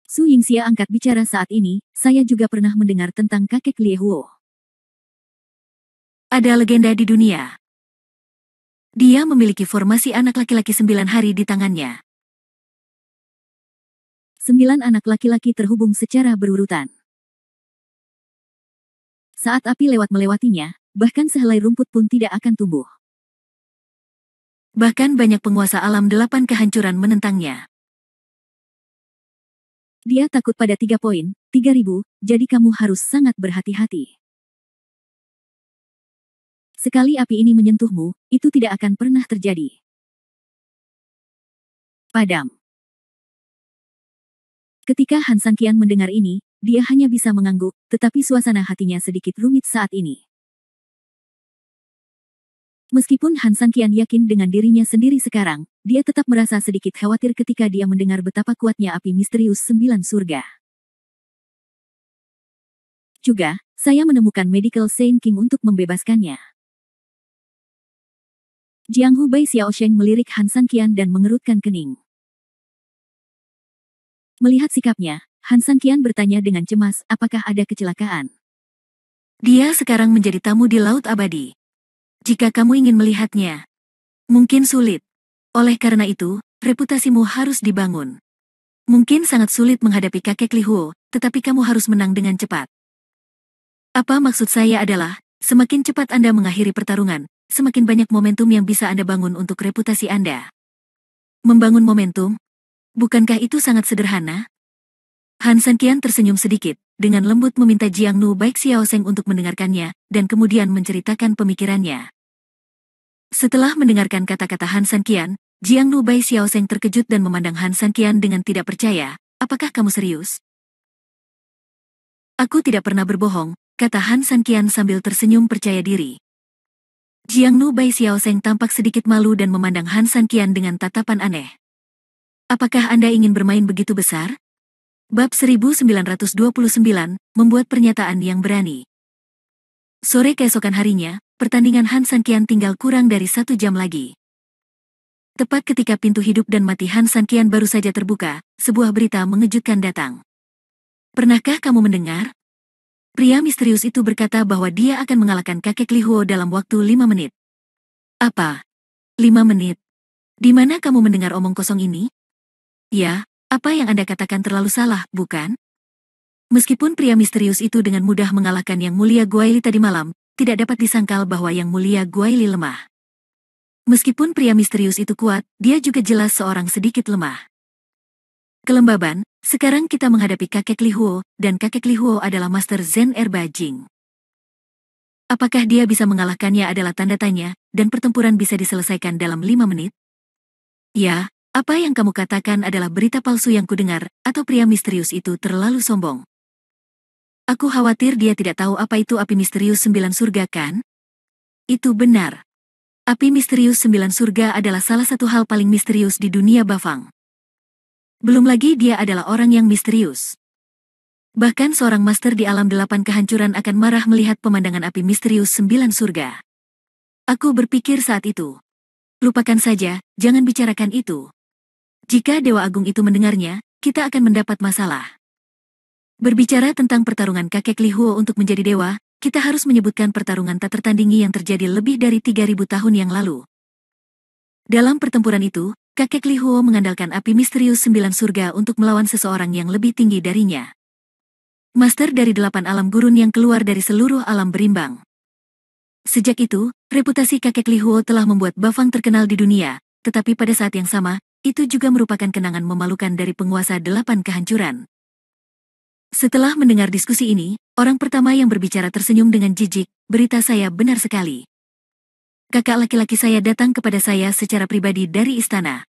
Su Yingxia angkat bicara saat ini, saya juga pernah mendengar tentang kakek Li Huo. Ada legenda di dunia. Dia memiliki formasi anak laki-laki 9 hari di tangannya. 9 anak laki-laki terhubung secara berurutan. Saat api lewat melewatinya, bahkan sehelai rumput pun tidak akan tumbuh. Bahkan banyak penguasa alam 8 kehancuran menentangnya. Dia takut pada 3 poin, 3000, jadi kamu harus sangat berhati-hati. Sekali api ini menyentuhmu, itu tidak akan pernah terjadi. Padam. Ketika Han Sanqian mendengar ini, dia hanya bisa mengangguk, tetapi suasana hatinya sedikit rumit saat ini. Meskipun Han Sanqian yakin dengan dirinya sendiri sekarang, dia tetap merasa sedikit khawatir ketika dia mendengar betapa kuatnya api misterius 9 surga. Juga, saya menemukan Medical Saint King untuk membebaskannya. Jianghu Bai Xiaosheng melirik Han Sanqian dan mengerutkan kening. Melihat sikapnya, Han Sanqian bertanya dengan cemas, apakah ada kecelakaan? Dia sekarang menjadi tamu di Laut Abadi. Jika kamu ingin melihatnya, mungkin sulit. Oleh karena itu, reputasimu harus dibangun. Mungkin sangat sulit menghadapi kakek Li Huo, tetapi kamu harus menang dengan cepat. Apa maksud saya adalah, semakin cepat Anda mengakhiri pertarungan, semakin banyak momentum yang bisa Anda bangun untuk reputasi Anda. Membangun momentum? Bukankah itu sangat sederhana? Han Sanqian tersenyum sedikit, dengan lembut meminta Jiangnu Bai Xiaoseng untuk mendengarkannya, dan kemudian menceritakan pemikirannya. Setelah mendengarkan kata-kata Han Sanqian, Jiangnu Bai Xiaoseng terkejut dan memandang Han Sanqian dengan tidak percaya. Apakah kamu serius? Aku tidak pernah berbohong, kata Han Sanqian sambil tersenyum percaya diri. Jiangnu Bai Xiaoseng tampak sedikit malu dan memandang Han Sanqian dengan tatapan aneh. Apakah Anda ingin bermain begitu besar? Bab 1929, membuat pernyataan yang berani. Sore keesokan harinya, pertandingan Han Sanqian tinggal kurang dari 1 jam lagi. Tepat ketika pintu hidup dan mati Han Sanqian baru saja terbuka, sebuah berita mengejutkan datang. Pernahkah kamu mendengar? Pria misterius itu berkata bahwa dia akan mengalahkan kakek Li Huo dalam waktu 5 menit. Apa? 5 menit? Di mana kamu mendengar omong kosong ini? Ya. Apa yang Anda katakan terlalu salah, bukan? Meskipun pria misterius itu dengan mudah mengalahkan Yang Mulia Guaili tadi malam, tidak dapat disangkal bahwa Yang Mulia Guaili lemah. Meskipun pria misterius itu kuat, dia juga jelas seorang sedikit lemah. Kelembaban, sekarang kita menghadapi kakek Li Huo, dan kakek Li Huo adalah Master Zen Erba Jing. Apakah dia bisa mengalahkannya adalah tanda tanya, dan pertempuran bisa diselesaikan dalam 5 menit? Ya. Apa yang kamu katakan adalah berita palsu yang kudengar, atau pria misterius itu terlalu sombong. Aku khawatir dia tidak tahu apa itu api misterius 9 surga kan? Itu benar. Api misterius 9 surga adalah salah satu hal paling misterius di dunia Bafang. Belum lagi dia adalah orang yang misterius. Bahkan seorang master di alam 8 kehancuran akan marah melihat pemandangan api misterius 9 surga. Aku berpikir saat itu. Lupakan saja, jangan bicarakan itu. Jika Dewa Agung itu mendengarnya, kita akan mendapat masalah. Berbicara tentang pertarungan kakek Li Huo untuk menjadi dewa, kita harus menyebutkan pertarungan tak tertandingi yang terjadi lebih dari 3000 tahun yang lalu. Dalam pertempuran itu, kakek Li Huo mengandalkan api misterius 9 surga untuk melawan seseorang yang lebih tinggi darinya. Master dari 8 alam gurun yang keluar dari seluruh alam berimbang. Sejak itu, reputasi kakek Li Huo telah membuat Bafang terkenal di dunia, tetapi pada saat yang sama, itu juga merupakan kenangan memalukan dari penguasa 8 kehancuran. Setelah mendengar diskusi ini, orang pertama yang berbicara tersenyum dengan jijik, berita saya benar sekali. Kakak laki-laki saya datang kepada saya secara pribadi dari istana.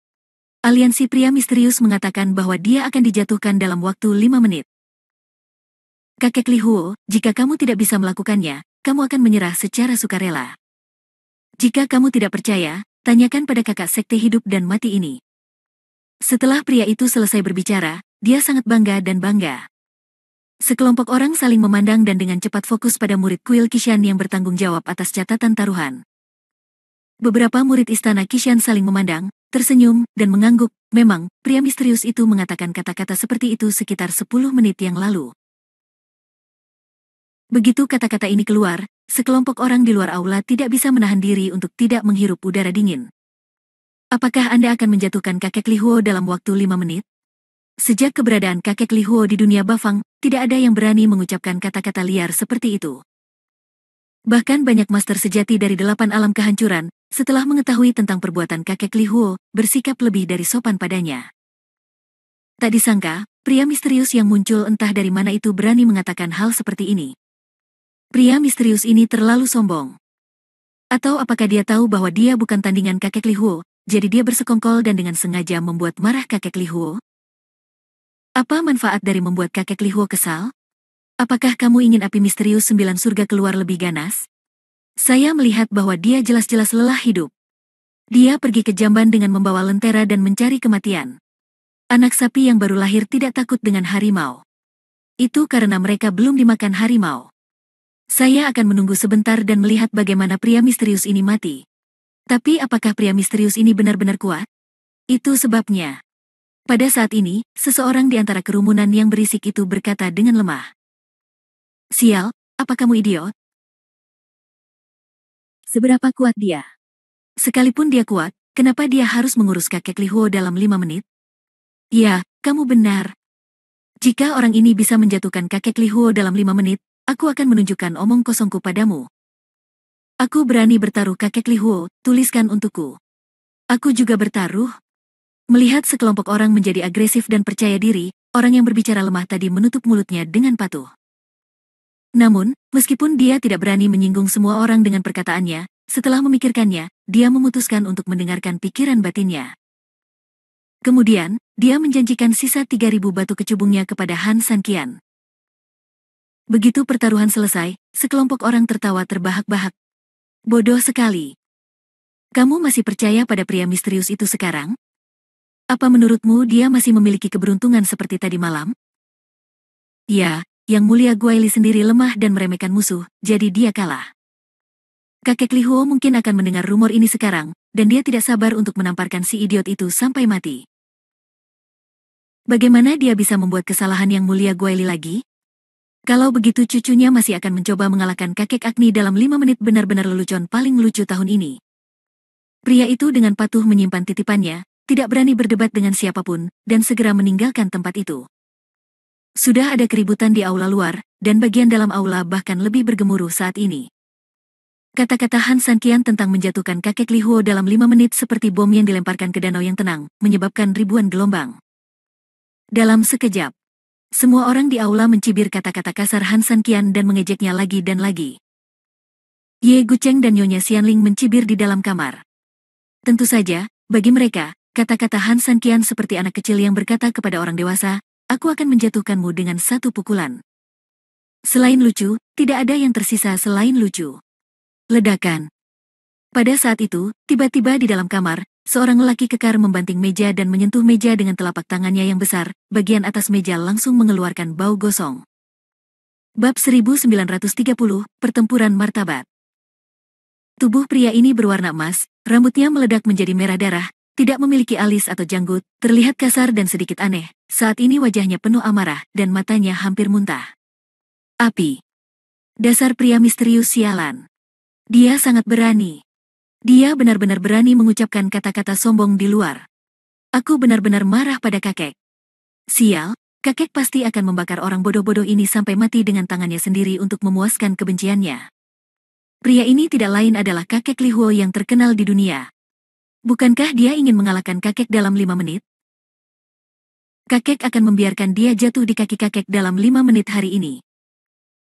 Aliansi pria misterius mengatakan bahwa dia akan dijatuhkan dalam waktu 5 menit. Kakek Li Huo, jika kamu tidak bisa melakukannya, kamu akan menyerah secara sukarela. Jika kamu tidak percaya, tanyakan pada kakak sekte hidup dan mati ini. Setelah pria itu selesai berbicara, dia sangat bangga dan bangga. Sekelompok orang saling memandang dan dengan cepat fokus pada murid kuil Qishan yang bertanggung jawab atas catatan taruhan. Beberapa murid istana Qishan saling memandang, tersenyum, dan mengangguk. Memang, pria misterius itu mengatakan kata-kata seperti itu sekitar 10 menit yang lalu. Begitu kata-kata ini keluar, sekelompok orang di luar aula tidak bisa menahan diri untuk tidak menghirup udara dingin. Apakah Anda akan menjatuhkan kakek Li Huo dalam waktu 5 menit? Sejak keberadaan kakek Li Huo di dunia Bafang, tidak ada yang berani mengucapkan kata-kata liar seperti itu. Bahkan banyak master sejati dari 8 alam kehancuran, setelah mengetahui tentang perbuatan kakek Li Huo, bersikap lebih dari sopan padanya. Tak disangka, pria misterius yang muncul entah dari mana itu berani mengatakan hal seperti ini. Pria misterius ini terlalu sombong. Atau apakah dia tahu bahwa dia bukan tandingan kakek Li Huo, jadi dia bersekongkol dan dengan sengaja membuat marah kakek Li Huo? Apa manfaat dari membuat kakek Li Huo kesal? Apakah kamu ingin api misterius 9 surga keluar lebih ganas? Saya melihat bahwa dia jelas-jelas lelah hidup. Dia pergi ke jamban dengan membawa lentera dan mencari kematian. Anak sapi yang baru lahir tidak takut dengan harimau. Itu karena mereka belum dimakan harimau. Saya akan menunggu sebentar dan melihat bagaimana pria misterius ini mati. Tapi apakah pria misterius ini benar-benar kuat? Itu sebabnya. Pada saat ini, seseorang di antara kerumunan yang berisik itu berkata dengan lemah. Sial, apa kamu idiot? Seberapa kuat dia? Sekalipun dia kuat, kenapa dia harus mengurus kakek Li Huo dalam 5 menit? Ya, kamu benar. Jika orang ini bisa menjatuhkan kakek Li Huo dalam 5 menit, aku akan menunjukkan omong kosongku padamu. Aku berani bertaruh kakek Li Huo, tuliskan untukku. Aku juga bertaruh. Melihat sekelompok orang menjadi agresif dan percaya diri, orang yang berbicara lemah tadi menutup mulutnya dengan patuh. Namun, meskipun dia tidak berani menyinggung semua orang dengan perkataannya, setelah memikirkannya, dia memutuskan untuk mendengarkan pikiran batinnya. Kemudian, dia menjanjikan sisa 3.000 batu kecubungnya kepada Han Sanqian. Begitu pertaruhan selesai, sekelompok orang tertawa terbahak-bahak. Bodoh sekali. Kamu masih percaya pada pria misterius itu sekarang? Apa menurutmu dia masih memiliki keberuntungan seperti tadi malam? Ya, Yang Mulia Guaili sendiri lemah dan meremehkan musuh, jadi dia kalah. Kakek Li Huo mungkin akan mendengar rumor ini sekarang, dan dia tidak sabar untuk menamparkan si idiot itu sampai mati. Bagaimana dia bisa membuat kesalahan Yang Mulia Guaili lagi? Kalau begitu cucunya masih akan mencoba mengalahkan kakek Agni dalam 5 menit benar-benar lelucon paling lucu tahun ini. Pria itu dengan patuh menyimpan titipannya, tidak berani berdebat dengan siapapun, dan segera meninggalkan tempat itu. Sudah ada keributan di aula luar, dan bagian dalam aula bahkan lebih bergemuruh saat ini. Kata-kata Han Sanqian tentang menjatuhkan kakek Li Huo dalam 5 menit seperti bom yang dilemparkan ke danau yang tenang, menyebabkan ribuan gelombang. Dalam sekejap, semua orang di aula mencibir kata-kata kasar Han Sanqian dan mengejeknya lagi dan lagi. Ye Gucheng dan Nyonya Xianling mencibir di dalam kamar. Tentu saja, bagi mereka, kata-kata Han Sanqian seperti anak kecil yang berkata kepada orang dewasa, aku akan menjatuhkanmu dengan satu pukulan. Selain lucu, tidak ada yang tersisa selain lucu. Ledakan. Pada saat itu, tiba-tiba di dalam kamar, seorang lelaki kekar membanting meja dan menyentuh meja dengan telapak tangannya yang besar, bagian atas meja langsung mengeluarkan bau gosong. Bab 1930, Pertempuran Martabat. Tubuh pria ini berwarna emas, rambutnya meledak menjadi merah darah, tidak memiliki alis atau janggut, terlihat kasar dan sedikit aneh. Saat ini wajahnya penuh amarah, dan matanya hampir muntah. Api. Dasar pria misterius sialan. Dia sangat berani. Dia benar-benar berani mengucapkan kata-kata sombong di luar. Aku benar-benar marah pada kakek. Sial, kakek pasti akan membakar orang bodoh-bodoh ini sampai mati dengan tangannya sendiri untuk memuaskan kebenciannya. Pria ini tidak lain adalah kakek Li Huo yang terkenal di dunia. Bukankah dia ingin mengalahkan kakek dalam 5 menit? Kakek akan membiarkan dia jatuh di kaki kakek dalam 5 menit hari ini.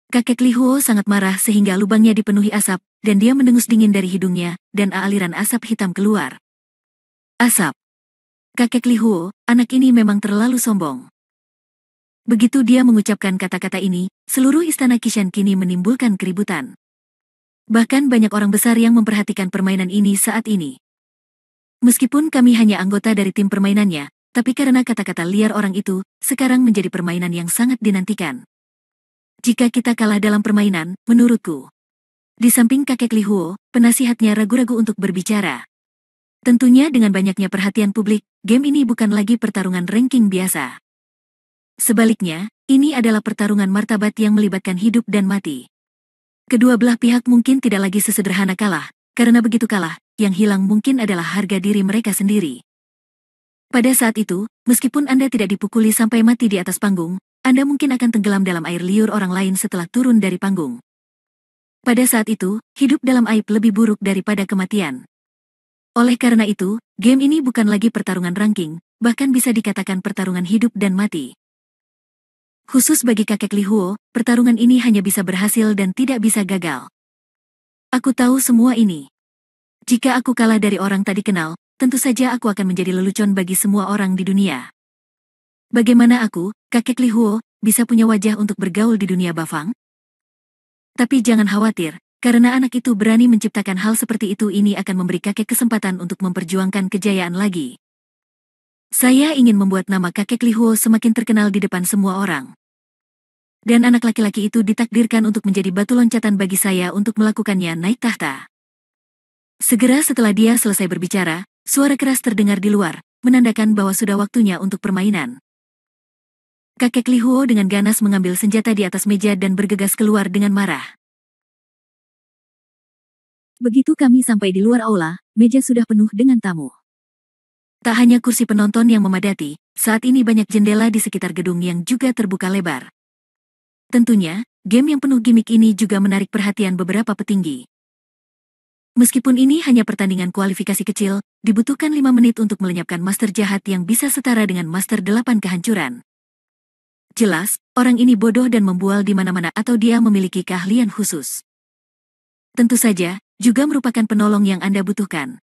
Kakek Li Huo sangat marah sehingga lubangnya dipenuhi asap, dan dia mendengus dingin dari hidungnya, dan aliran asap hitam keluar. Asap. Kakek Li Huo, anak ini memang terlalu sombong. Begitu dia mengucapkan kata-kata ini, seluruh istana Qishan kini menimbulkan keributan. Bahkan banyak orang besar yang memperhatikan permainan ini saat ini. Meskipun kami hanya anggota dari tim permainannya, tapi karena kata-kata liar orang itu, sekarang menjadi permainan yang sangat dinantikan. Jika kita kalah dalam permainan, menurutku. Di samping kakek Li Huo, penasihatnya ragu-ragu untuk berbicara. Tentunya dengan banyaknya perhatian publik, game ini bukan lagi pertarungan ranking biasa. Sebaliknya, ini adalah pertarungan martabat yang melibatkan hidup dan mati. Kedua belah pihak mungkin tidak lagi sesederhana kalah, karena begitu kalah, yang hilang mungkin adalah harga diri mereka sendiri. Pada saat itu, meskipun Anda tidak dipukuli sampai mati di atas panggung, Anda mungkin akan tenggelam dalam air liur orang lain setelah turun dari panggung. Pada saat itu, hidup dalam aib lebih buruk daripada kematian. Oleh karena itu, game ini bukan lagi pertarungan ranking, bahkan bisa dikatakan pertarungan hidup dan mati. Khusus bagi kakek Li Huo, pertarungan ini hanya bisa berhasil dan tidak bisa gagal. Aku tahu semua ini. Jika aku kalah dari orang tak dikenal, tentu saja aku akan menjadi lelucon bagi semua orang di dunia. Bagaimana aku, kakek Li Huo, bisa punya wajah untuk bergaul di dunia Bafang? Tapi jangan khawatir, karena anak itu berani menciptakan hal seperti itu, ini akan memberi kakek kesempatan untuk memperjuangkan kejayaan lagi. Saya ingin membuat nama kakek Li Huo semakin terkenal di depan semua orang. Dan anak laki-laki itu ditakdirkan untuk menjadi batu loncatan bagi saya untuk melakukannya naik tahta. Segera setelah dia selesai berbicara, suara keras terdengar di luar, menandakan bahwa sudah waktunya untuk permainan. Kakek Li Huo dengan ganas mengambil senjata di atas meja dan bergegas keluar dengan marah. Begitu kami sampai di luar aula, meja sudah penuh dengan tamu. Tak hanya kursi penonton yang memadati, saat ini banyak jendela di sekitar gedung yang juga terbuka lebar. Tentunya, game yang penuh gimmick ini juga menarik perhatian beberapa petinggi. Meskipun ini hanya pertandingan kualifikasi kecil, dibutuhkan 5 menit untuk melenyapkan master jahat yang bisa setara dengan master 8 kehancuran. Jelas, orang ini bodoh dan membual di mana-mana atau dia memiliki keahlian khusus. Tentu saja, juga merupakan penolong yang Anda butuhkan.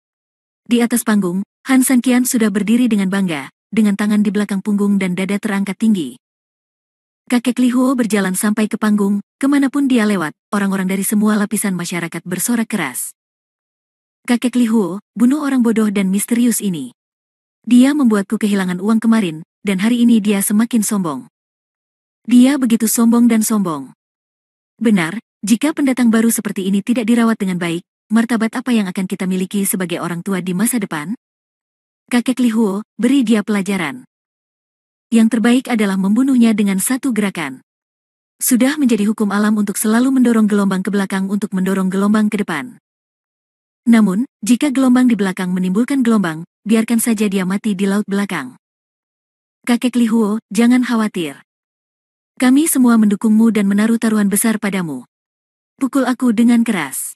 Di atas panggung, Han Sanqian sudah berdiri dengan bangga, dengan tangan di belakang punggung dan dada terangkat tinggi. Kakek Li Huo berjalan sampai ke panggung, kemanapun dia lewat, orang-orang dari semua lapisan masyarakat bersorak keras. Kakek Li Huo, bunuh orang bodoh dan misterius ini. Dia membuatku kehilangan uang kemarin, dan hari ini dia semakin sombong. Dia begitu sombong dan sombong. Benar, jika pendatang baru seperti ini tidak dirawat dengan baik, martabat apa yang akan kita miliki sebagai orang tua di masa depan? Kakek Li Huo, beri dia pelajaran. Yang terbaik adalah membunuhnya dengan satu gerakan. Sudah menjadi hukum alam untuk selalu mendorong gelombang ke belakang untuk mendorong gelombang ke depan. Namun, jika gelombang di belakang menimbulkan gelombang, biarkan saja dia mati di laut belakang. Kakek Li Huo, jangan khawatir. Kami semua mendukungmu dan menaruh taruhan besar padamu. Pukul aku dengan keras.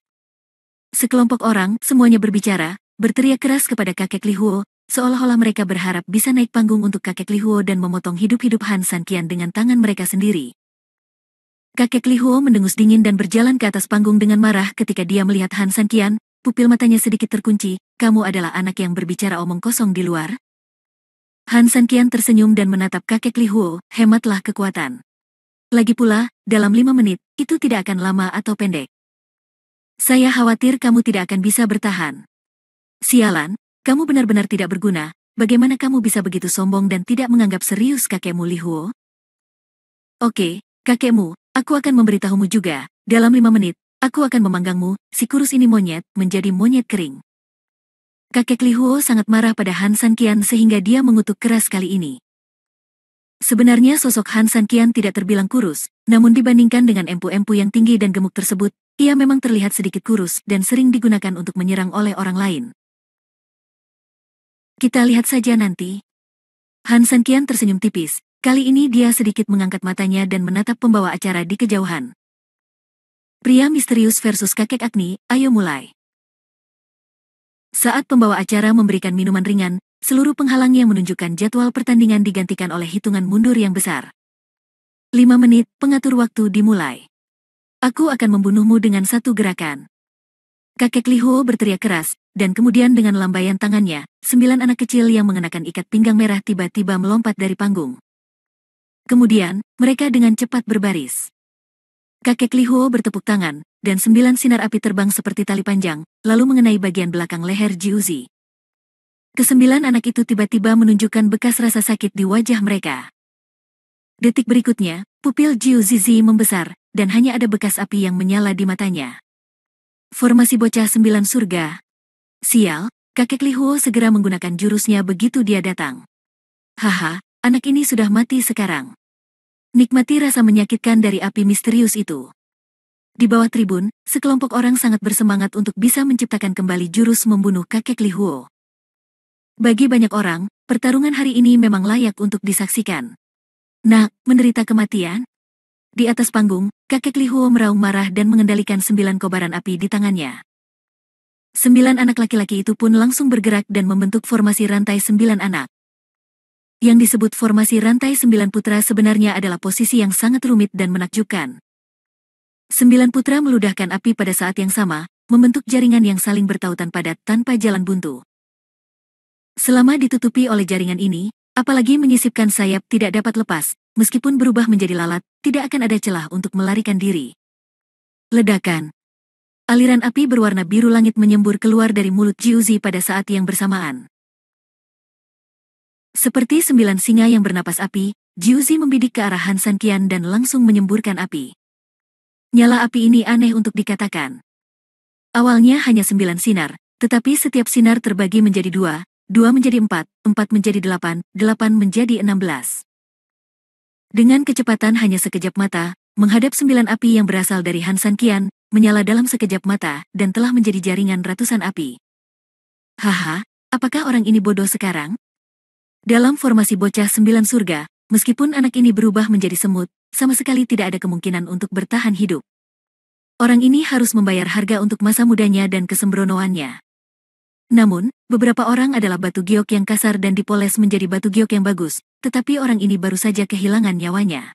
Sekelompok orang, semuanya berbicara, berteriak keras kepada kakek Li Huo, seolah-olah mereka berharap bisa naik panggung untuk kakek Li Huo dan memotong hidup-hidup Han Sanqian dengan tangan mereka sendiri. Kakek Li Huo mendengus dingin dan berjalan ke atas panggung dengan marah ketika dia melihat Han Sanqian, pupil matanya sedikit terkunci. Kamu adalah anak yang berbicara omong kosong di luar? Han Sanqian tersenyum dan menatap kakek Li Huo, hematlah kekuatan. Lagi pula, dalam 5 menit, itu tidak akan lama atau pendek. Saya khawatir kamu tidak akan bisa bertahan. Sialan, kamu benar-benar tidak berguna, bagaimana kamu bisa begitu sombong dan tidak menganggap serius kakekmu Li Huo? Oke, kakekmu, aku akan memberitahumu juga, dalam 5 menit, aku akan memanggangmu, si kurus ini monyet, menjadi monyet kering. Kakek Li Huo sangat marah pada Han Sanqian sehingga dia mengutuk keras kali ini. Sebenarnya sosok Han Sanqian tidak terbilang kurus, Namun dibandingkan dengan empu-empu yang tinggi dan gemuk tersebut, ia memang terlihat sedikit kurus dan sering digunakan untuk menyerang oleh orang lain. Kita lihat saja nanti. Han Sanqian tersenyum tipis. Kali ini dia sedikit mengangkat matanya dan menatap pembawa acara di kejauhan. Pria misterius versus kakek Agni, ayo mulai. Saat pembawa acara memberikan minuman ringan, seluruh penghalang yang menunjukkan jadwal pertandingan digantikan oleh hitungan mundur yang besar. 5 menit, pengatur waktu dimulai. Aku akan membunuhmu dengan satu gerakan. Kakek Li Huo berteriak keras, dan kemudian dengan lambaian tangannya, 9 anak kecil yang mengenakan ikat pinggang merah tiba-tiba melompat dari panggung. Kemudian, mereka dengan cepat berbaris. Kakek Li Huo bertepuk tangan, dan 9 sinar api terbang seperti tali panjang, lalu mengenai bagian belakang leher Jiuzi. Ke-9 anak itu tiba-tiba menunjukkan bekas rasa sakit di wajah mereka. Detik berikutnya, pupil Jiuzi membesar, dan hanya ada bekas api yang menyala di matanya. Formasi bocah 9 surga. Sial, kakek Li Huo segera menggunakan jurusnya begitu dia datang. Haha, anak ini sudah mati sekarang. Nikmati rasa menyakitkan dari api misterius itu. Di bawah tribun, sekelompok orang sangat bersemangat untuk bisa menciptakan kembali jurus membunuh kakek Li Huo. Bagi banyak orang, pertarungan hari ini memang layak untuk disaksikan. Nah, menderita kematian? Di atas panggung, kakek Li Huo meraung marah dan mengendalikan 9 kobaran api di tangannya. 9 anak laki-laki itu pun langsung bergerak dan membentuk formasi rantai 9 anak. Yang disebut formasi rantai 9 putra sebenarnya adalah posisi yang sangat rumit dan menakjubkan. 9 putra meludahkan api pada saat yang sama, membentuk jaringan yang saling bertautan padat tanpa jalan buntu. Selama ditutupi oleh jaringan ini, apalagi menyisipkan sayap tidak dapat lepas, meskipun berubah menjadi lalat, tidak akan ada celah untuk melarikan diri. Ledakan. Aliran api berwarna biru langit menyembur keluar dari mulut Jiuzi pada saat yang bersamaan. Seperti 9 singa yang bernapas api, Jiuzi membidik ke arah Han Sanqian dan langsung menyemburkan api. Nyala api ini aneh untuk dikatakan. Awalnya hanya 9 sinar, tetapi setiap sinar terbagi menjadi 2, 2 menjadi 4, 4 menjadi 8, 8 menjadi 16. Dengan kecepatan hanya sekejap mata, menghadap 9 api yang berasal dari Han Sanqian, menyala dalam sekejap mata, dan telah menjadi jaringan ratusan api. Haha, apakah orang ini bodoh sekarang? Dalam formasi bocah 9 surga, meskipun anak ini berubah menjadi semut, sama sekali tidak ada kemungkinan untuk bertahan hidup. Orang ini harus membayar harga untuk masa mudanya dan kesembronoannya. Namun, beberapa orang adalah batu giok yang kasar dan dipoles menjadi batu giok yang bagus, tetapi orang ini baru saja kehilangan nyawanya.